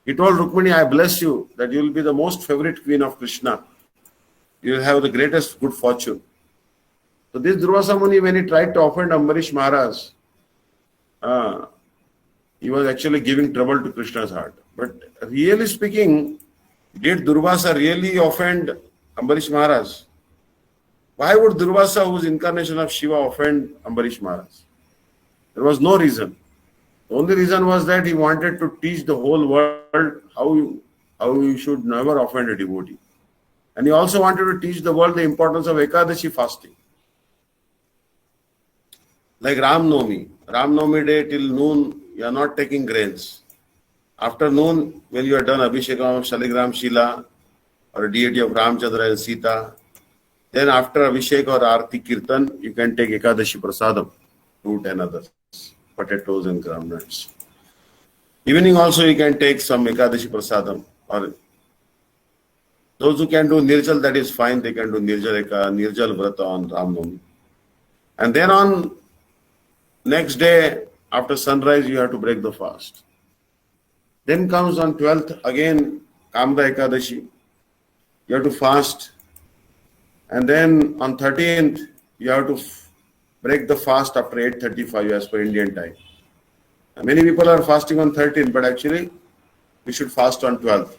He told Rukmini, I bless you that you will be the most favorite queen of Krishna. You will have the greatest good fortune. So this Durvasa Muni, when he tried to offend Ambarish Maharaj, he was actually giving trouble to Krishna's heart. But really speaking, did Durvasa really offend Ambarish Maharaj? Why would Durvasa, who is incarnation of Shiva, offend Ambarish Maharaj? There was no reason. The only reason was that he wanted to teach the whole world how you should never offend a devotee. And he also wanted to teach the world the importance of Ekadashi fasting. Like Ram Navami day till noon, you are not taking grains. After noon, when you are done Abhishekam of Shaligram Shila or a deity of Ramchandra and Sita, then after Abhishek or Arti Kirtan, you can take Ekadashi Prasadam, fruit and others, potatoes and groundnuts. Evening also you can take some Ekadashi Prasadam, or those who can do Nirjal, that is fine, they can do Nirjal Vrata on Ram Navami. And then on next day, after sunrise, you have to break the fast. Then comes on 12th, again, Kamda Ekadashi. You have to fast. And then on 13th, you have to break the fast after 8:35 as per Indian time. And many people are fasting on 13th, but actually, we should fast on 12th.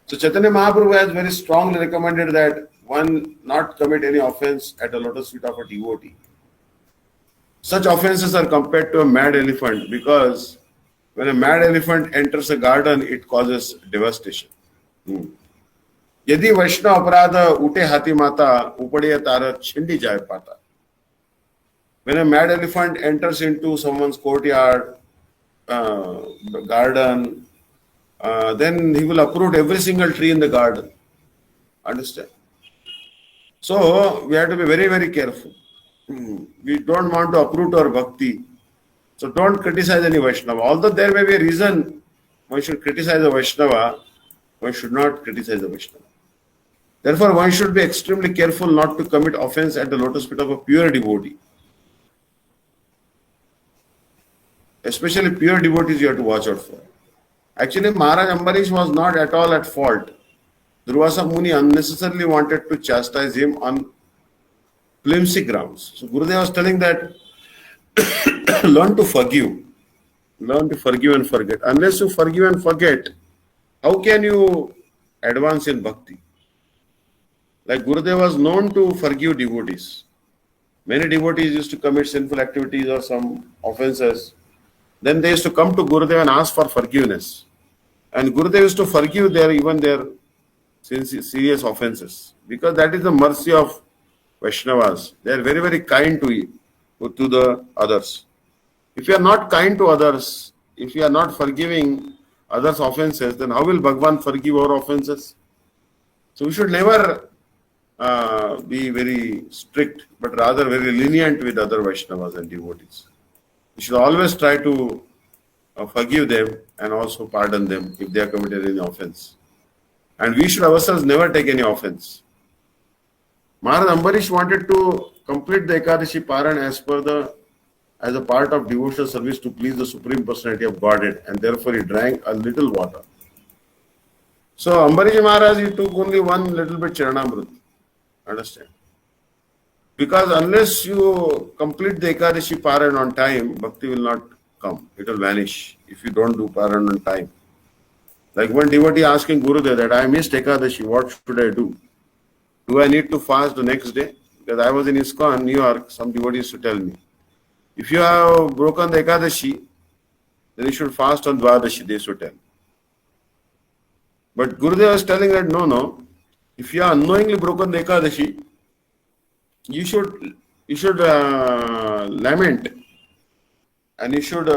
So Chaitanya Mahaprabhu has very strongly recommended that one not commit any offense at the lotus feet of a devotee. Such offenses are compared to a mad elephant because when a mad elephant enters a garden, it causes devastation. Yadi Vaishnav aparadha ute hati mata upadiya tara chindi jai pata. When a mad elephant enters into someone's courtyard, garden, then he will uproot every single tree in the garden. Understand? So we have to be very, very careful. We don't want to uproot our bhakti. So don't criticize any Vaishnava. Although there may be a reason one should criticize a Vaishnava, one should not criticize a Vaishnava. Therefore, one should be extremely careful not to commit offense at the lotus feet of a pure devotee. Especially pure devotees you have to watch out for. Actually, Maharaj Ambarish was not at all at fault. Durvasa Muni unnecessarily wanted to chastise him on flimsy grounds. So Gurudev was telling that learn to forgive. learn to forgive and forget. Unless you forgive and forget, how can you advance in bhakti? Like Gurudev was known to forgive devotees. Many devotees used to commit sinful activities or some offenses. Then they used to come to Gurudev and ask for forgiveness. And Gurudev used to forgive even their serious offenses. Because that is the mercy of Vaishnavas. They are very, very kind to the others. If you are not kind to others, if you are not forgiving others' offenses, then how will Bhagavan forgive our offenses? So we should never be very strict, but rather very lenient with other Vaishnavas and devotees. We should always try to forgive them and also pardon them if they have committed any offense. And we should ourselves never take any offense. Maharaj Ambarish wanted to complete the Ekadashi Paran as a part of devotional service to please the Supreme Personality of Godhead, and therefore he drank a little water. So Ambarish Maharaj, he took only one little bit Charanamrut. Understand? Because unless you complete the Ekadashi Paran on time, bhakti will not come. It will vanish if you don't do Paran on time. Like one devotee asking Gurudev that I missed Ekadashi, what should I do? Do I need to fast the next day? Because I was in ISKCON, New York, some devotees to tell me, if you have broken the Ekadashi, then you should fast on Dvadashi, they should tell. But Gurudev was telling that no, if you have unknowingly broken the Ekadashi, you should lament and you should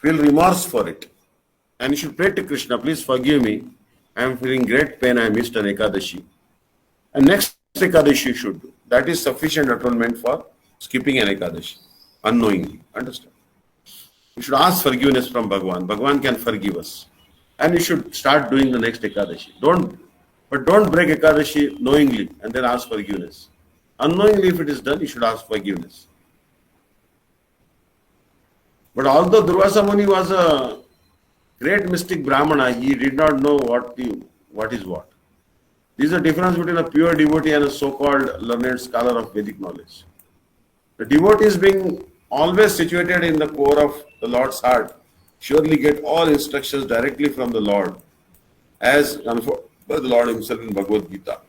feel remorse for it. And you should pray to Krishna, please forgive me. I am feeling great pain, I missed an Ekadashi. And next Ekadashi you should do. That is sufficient atonement for skipping an Ekadashi, unknowingly. Understand? You should ask forgiveness from Bhagavan. Bhagavan can forgive us. And you should start doing the next Ekadashi. Don't break Ekadashi knowingly and then ask forgiveness. Unknowingly, if it is done, you should ask forgiveness. But although Durvasa Muni was a great mystic Brahmana, he did not know what is what. This is the difference between a pure devotee and a so-called learned scholar of Vedic knowledge. The devotees being always situated in the core of the Lord's heart surely get all instructions directly from the Lord, as unfolded by the Lord himself in Bhagavad Gita.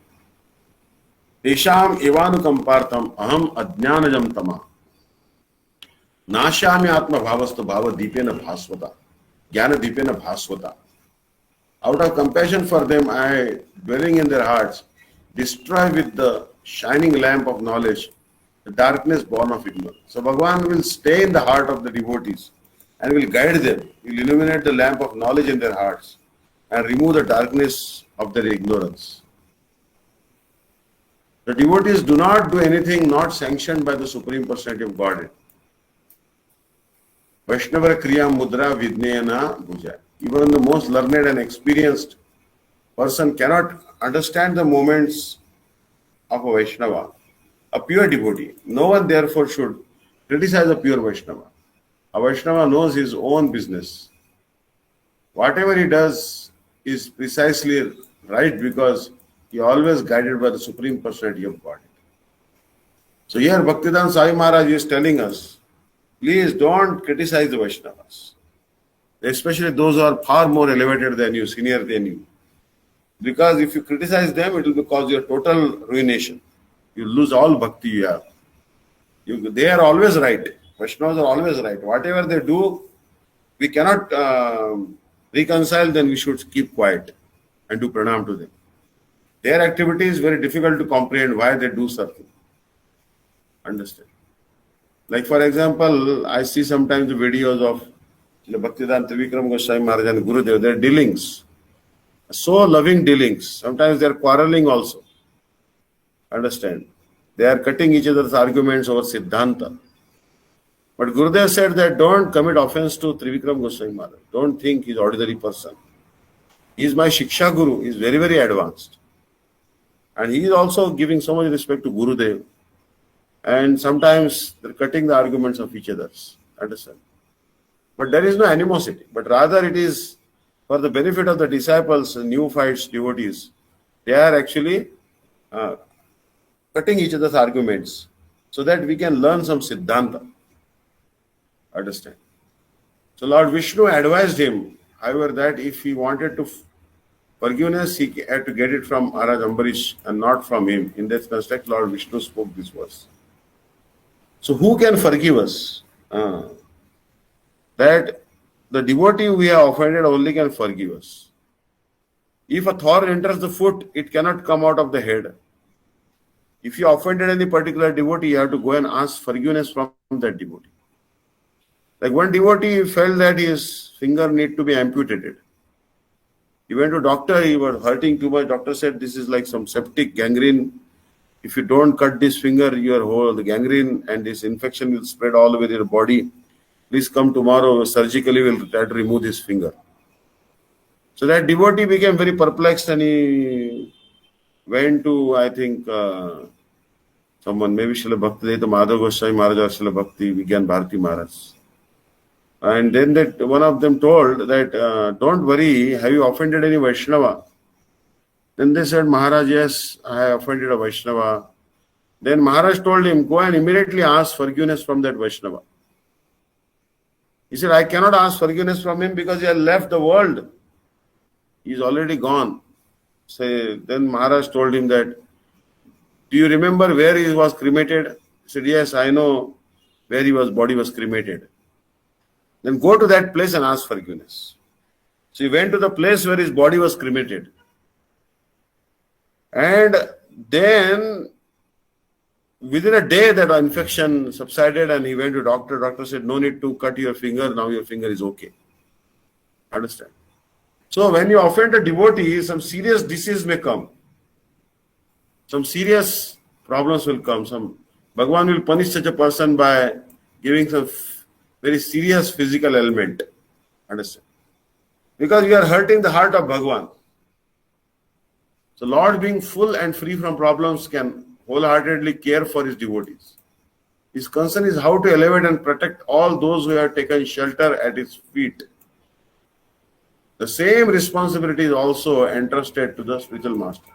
Tesham evanukampartam aham ajnanajam tama nashami atma bhavastu bhava deepena bhasvata jnana deepena bhasvata. Out of compassion for them, I, dwelling in their hearts, destroy with the shining lamp of knowledge the darkness born of ignorance. So Bhagavan will stay in the heart of the devotees and will guide them. He will illuminate the lamp of knowledge in their hearts and remove the darkness of their ignorance. The devotees do not do anything not sanctioned by the Supreme Personality of Godhead. Vaishnava Kriya Mudra Vidnayana Bhuja. Even the most learned and experienced person cannot understand the moments of a Vaishnava, a pure devotee. No one therefore should criticize a pure Vaishnava. A Vaishnava knows his own business. Whatever he does is precisely right because he always guided by the Supreme Personality of God. So here Bhaktivedanta Swami Maharaj is telling us, please don't criticize the Vaishnavas, especially those who are far more elevated than you, senior than you. Because if you criticize them, it will cause your total ruination. You lose all bhakti you have. They are always right. Vaishnavas are always right. Whatever they do, we cannot reconcile, then we should keep quiet and do pranam to them. Their activity is very difficult to comprehend why they do something. Understand? Like for example, I see sometimes the videos of Bhaktivedanta Trivikram Goswami Maharaj and Gurudev, their dealings. So loving dealings. Sometimes they are quarreling also. Understand? They are cutting each other's arguments over Siddhanta. But Gurudev said that don't commit offense to Trivikram Goswami Maharaj. Don't think he's an ordinary person. He is my Shiksha Guru. He is very, very advanced. And he is also giving so much respect to Gurudev. And sometimes they're cutting the arguments of each other's. Understand? But there is no animosity. But rather it is for the benefit of the disciples, neophytes, devotees. They are actually cutting each other's arguments so that we can learn some Siddhanta. Understand? So Lord Vishnu advised him, however, that if he wanted to forgiveness, he had to get it from Maharaj Ambarish and not from him. In that respect, Lord Vishnu spoke this verse. So who can forgive us? That the devotee we have offended only can forgive us. If a thorn enters the foot, it cannot come out of the head. If you offended any particular devotee, you have to go and ask forgiveness from that devotee. Like one devotee felt that his finger need to be amputated. He went to doctor, he was hurting too much. Doctor said, this is like some septic gangrene. If you don't cut this finger, your whole the gangrene and this infection will spread all over your body. Please come tomorrow, surgically we'll try to remove this finger. So that devotee became very perplexed and he went to, I think, someone, maybe Srila Bhaktivedanta Madhav Goswami Maharaj or Srila Bhakti Vigyan Bharati Maharaj. And then that one of them told that, don't worry, have you offended any Vaishnava? Then they said, Maharaj, yes, I have offended a Vaishnava. Then Maharaj told him, go and immediately ask forgiveness from that Vaishnava. He said, I cannot ask forgiveness from him because he has left the world. He is already gone. So then Maharaj told him that, do you remember where he was cremated? He said, yes, I know where body was cremated. Then go to that place and ask forgiveness. So he went to the place where his body was cremated. And then within a day that infection subsided and he went to doctor. Doctor said, no need to cut your finger. Now your finger is okay. Understand? So when you offend a devotee, some serious disease may come. Some serious problems will come. Bhagavan will punish such a person by giving some very serious physical ailment. Understand? Because you are hurting the heart of Bhagavan. So Lord, being full and free from problems, can wholeheartedly care for his devotees. His concern is how to elevate and protect all those who have taken shelter at his feet. The same responsibility is also entrusted to the spiritual master.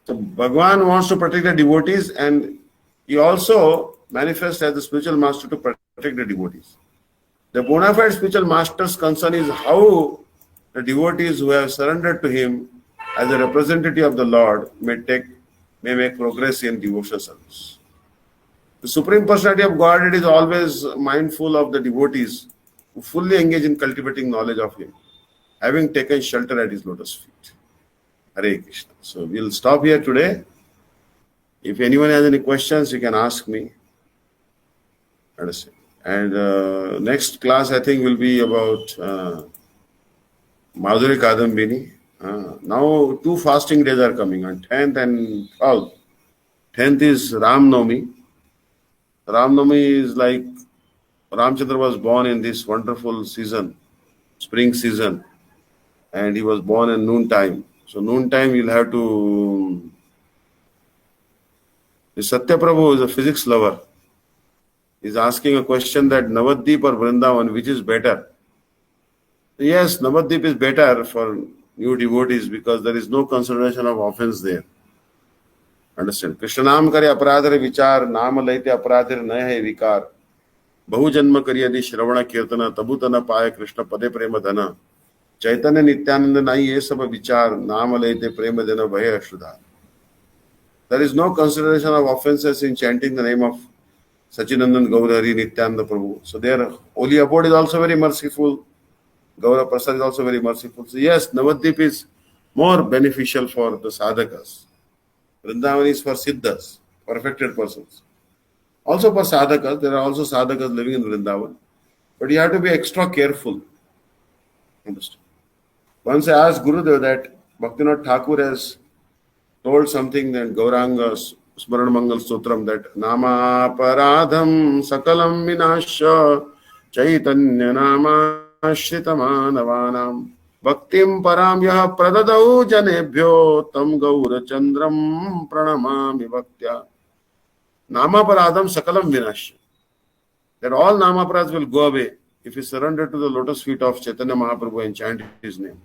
So Bhagavan wants to protect the devotees and he also manifests as the spiritual master to protect the devotees. The bona fide spiritual master's concern is how the devotees who have surrendered to him as a representative of the Lord may make progress in devotional service. The Supreme Personality of Godhead is always mindful of the devotees who fully engage in cultivating knowledge of him, having taken shelter at his lotus feet. Hare Krishna. So we'll stop here today. If anyone has any questions, you can ask me. Understand? And next class, I think, will be about Madhuri Kadambini. Now 2 fasting days are coming on 10th and 12th. 10th is Ram Navami. Ram Navami is like Ramchandra was born in this wonderful season, spring season, and he was born in noon time. So noon time you'll have to. Satya Prabhu is a physics lover. He's asking a question that Navadvip or Vrindavan, which is better? Yes, Navadvip is better for new devotees because there is no consideration of offense there. Understand? Krishna naam kare aparadhare vichar, naam laite aparadhare nahe hai vikar. Bahu janma kariyadi shravana kirtana, tabutana paye Krishna pade prema dhana. Chaitanya nityananda nahi ye sab vichar, naam laite prema dhana bhaya ashrudha. There is no consideration of offenses in chanting the name of Sachinandan Gaurahari Nityananda Prabhu. So their holy abode is also very merciful. Gaura Prasad is also very merciful. So yes, Navadvip is more beneficial for the sadhakas. Vrindavan is for siddhas, perfected persons. Also for sadhakas, there are also sadhakas living in Vrindavan. But you have to be extra careful. Understand? Once I asked Gurudev that Bhaktivinoda Thakur has told something that Gauranga Smaran Mangal Sutram that Nama Paradham Sakalam Vinasya Chaitanya Nama Shritamanavanam Bhaktim Param Yaha Pradadau Janebhyo Tam Gaura Chandram Pranamami Bhaktya. Nama Paradham Sakalam Vinasya. That all Namaparas will go away if you surrender to the lotus feet of Chaitanya Mahaprabhu and chant his name.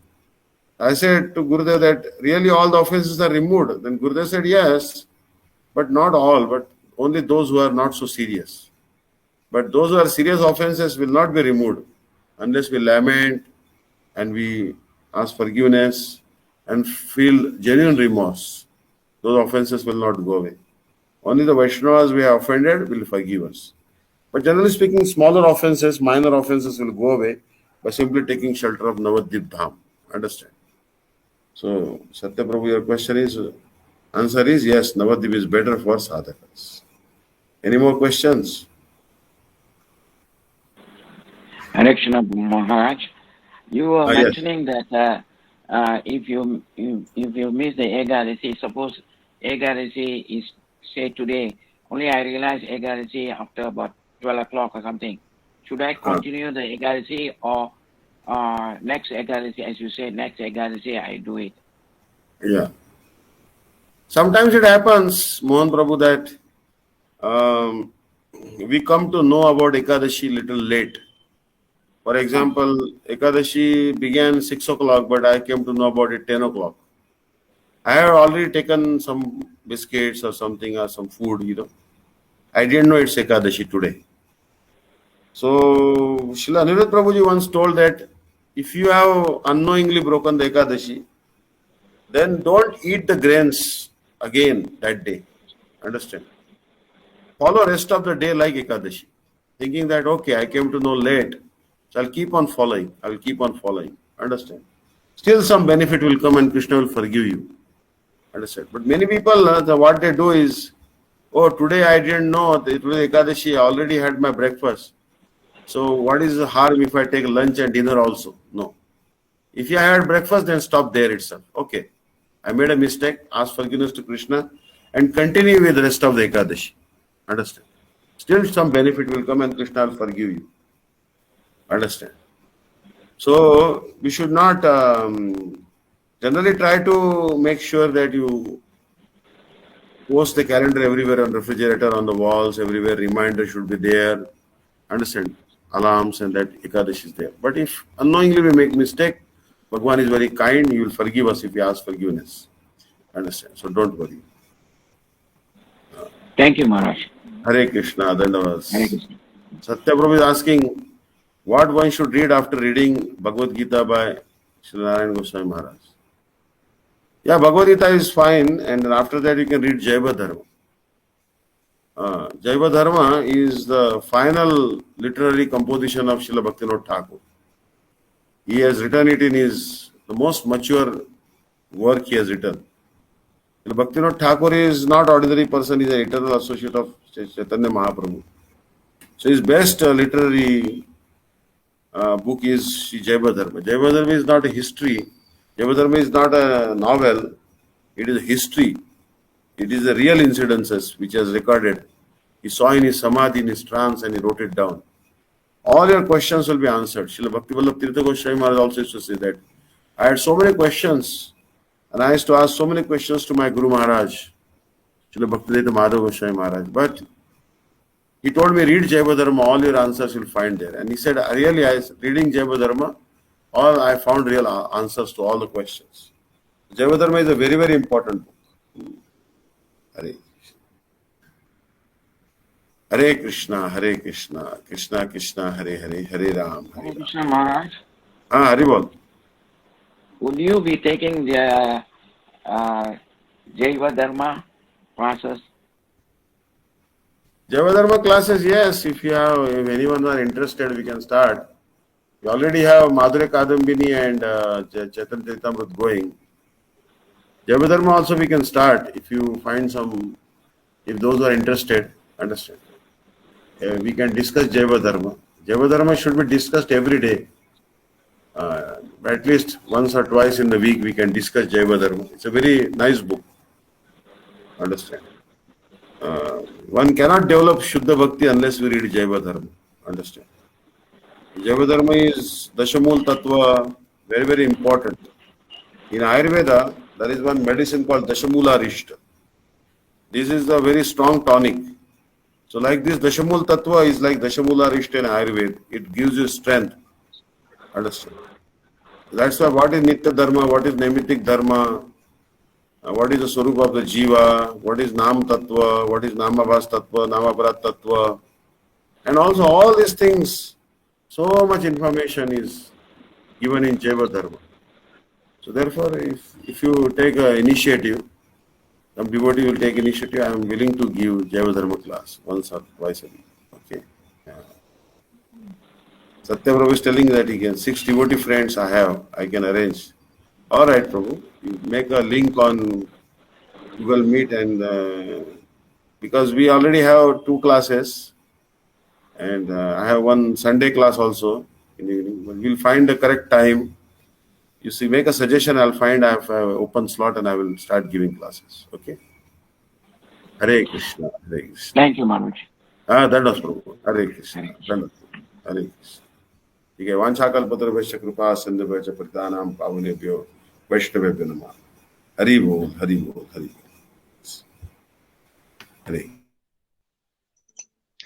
I said to Gurudev that really all the offenses are removed. Then Gurudev said yes, but not all, but only those who are not so serious. But those who are serious offenses will not be removed. unless we lament and we ask forgiveness and feel genuine remorse, those offenses will not go away. Only the Vaishnavas we have offended will forgive us. But generally speaking, smaller offenses, minor offenses will go away by simply taking shelter of Navadvip Dham. Understand? So, Satya Prabhu, your question is, answer is yes, Navadvip is better for sadhakas. Any more questions? Hare Krishna Maharaj, you were Yes. mentioning that if you miss the Ekadasi, suppose Ekadasi is say today, only I realize Ekadasi after about 12 o'clock or something. Should I continue the Ekadasi or next Ekadasi, as you say, next Ekadasi I do it? Yeah. Sometimes it happens, Mohan Prabhu, that we come to know about Ekadashi little late. For example, Ekadashi began 6 o'clock, but I came to know about it 10 o'clock. I had already taken some biscuits or something or some food, I didn't know it's Ekadashi today. So, Srila Anirudh Prabhuji once told that if you have unknowingly broken the Ekadashi, then don't eat the grains again that day. Understand? Follow rest of the day like Ekadashi, thinking that, okay, I came to know late, so I'll keep on following. Understand? Still some benefit will come and Krishna will forgive you. Understand? But many people, what they do is, oh, today I didn't know, today Ekadashi, I already had my breakfast. So what is the harm if I take lunch and dinner also? No. If you had breakfast, then stop there itself. Okay, I made a mistake, ask forgiveness to Krishna and continue with the rest of the Ekadashi. Understand? Still some benefit will come and Krishna will forgive you. Understand? So we should not generally try to make sure that you post the calendar everywhere, on refrigerator, on the walls, everywhere. Reminder should be there. Understand? Alarms and that Ekadashi is there. But if unknowingly we make mistake, Bhagwan is very kind. He will forgive us if we ask forgiveness. Understand? So don't worry. Thank you, Maharaj. Hare Krishna. Dandavas. Hare Krishna. Satya Prabhu is asking what one should read after reading Bhagavad Gita by Sri Narayana Goswami Maharaj. Yeah, Bhagavad Gita is fine, and then after that you can read Jaiva Dharma. Jaiva Dharma is the final literary composition of Srila Bhaktivinoda Thakur. He has written it in the most mature work he has written. Srila Bhaktivinoda Thakur is not ordinary person, he is an eternal associate of Caitanya Mahaprabhu. So his best literary book is Jaiva Dharma. Jaiva Dharma is not a history. Jaiva Dharma is not a novel. It is a history. It is the real incidences which he has recorded. He saw in his samadhi, in his trance, and he wrote it down. All your questions will be answered. Srila Bhaktivinoda Tirtha Goswami Maharaj also used to say that I had so many questions, and I used to ask so many questions to my Guru Maharaj, Srila Bhaktivedanta Madhava Goswami Maharaj. But he told me, read Jaiva Dharma, all your answers you'll find there. And he said, really, reading Jaiva Dharma, I found real answers to all the questions. Jaiva Dharma is a very, very important book. Hare Krishna, Krishna Krishna, Hare Hare, Hare Ram, Hare Hare Ram. Krishna Maharaj. Hare Bol. Would you be taking the Jaiva Dharma classes? Jaiva Dharma classes, yes. If anyone are interested, we can start. We already have Madhurya Kadambini and Caitanya Caritamrta going. Jaiva Dharma also we can start if you find if those who are interested, understand. We can discuss Jaiva Dharma. Jaiva Dharma should be discussed every day. At least once or twice in the week we can discuss Jaiva Dharma. It's a very nice book. Understand. One cannot develop Shuddha Bhakti unless we read Jaiva Dharma. Understand. Jaiva Dharma is Dashamul Tattva, very, very important. In Ayurveda, there is one medicine called Dashamula Rishta. This is a very strong tonic. So like this, Dashamul Tattva is like Dashamula Rishta in Ayurveda. It gives you strength. Understand? That's why what is Nitya Dharma, what is Nemitik Dharma, what is the Swarupa of the Jiva, what is Nam Tattva, what is Namabhas Tattva, Namaparat Tattva, and also all these things. So much information is given in Jaiva Dharma. So therefore, if you take an initiative, some devotee will take initiative, I am willing to give Jaiva Dharma class once or twice a week. Okay. Satya Prabhu is telling that he can 6 devotee friends I can arrange. All right, Prabhu. You make a link on Google Meet and because we already have 2 classes and I have one Sunday class also in the evening. But we'll find the correct time. You see, make a suggestion. I'll find I have an open slot and I will start giving classes. Okay. Hare Krishna. Hare Krishna. Thank you, Manoj. Dandas Prabhu. Hare Krishna. Dandas. Hare Krishna. ठीक है वांछाकल्पतरुभ्यश्च कृपा सिन्धुभ्यश्च पतितानां पावनेभ्यो वैष्णवेभ्यो नमः हरि बोल हरि बोल हरि बोल हरे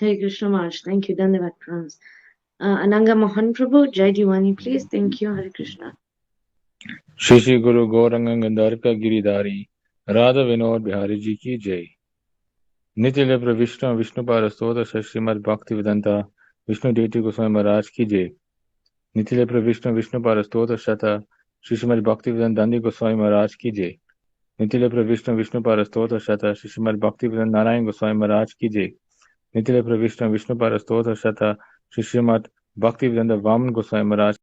Hare Krishna Maharaj. Thank you. Dhanyavad Pranams. Ananga Mohan Prabhu, Jai Diwani, please. Thank you. Hare Krishna. Shri Shri गुरु गौरंग गंधर का गिरिधारी राधा विनोद बिहारी जी की जय। नित्य लिप्र विष्णु विष्णुपाद स्तोत्र श्रीमद् भक्ति वेदांता विष्णु देवती गोस्वामी महाराज की जय। नित्य लिप्र विष्णु विष्णुपाद स्तोत्र श्रीमद् भक्ति वेदांत दांडी गोस्वामी महाराज की जय। नित्य लिप्र विष्णु विष्णुपाद स्तोत्र श्रीमद् भक्ति वेदांत नारायण गोस्वामी महाराज की जय। नित्य लिप्र विष्णु विष्णुपाद स्तोत्र श्रीमद् भक्ति वेदांत वामन गोस्वामी महाराज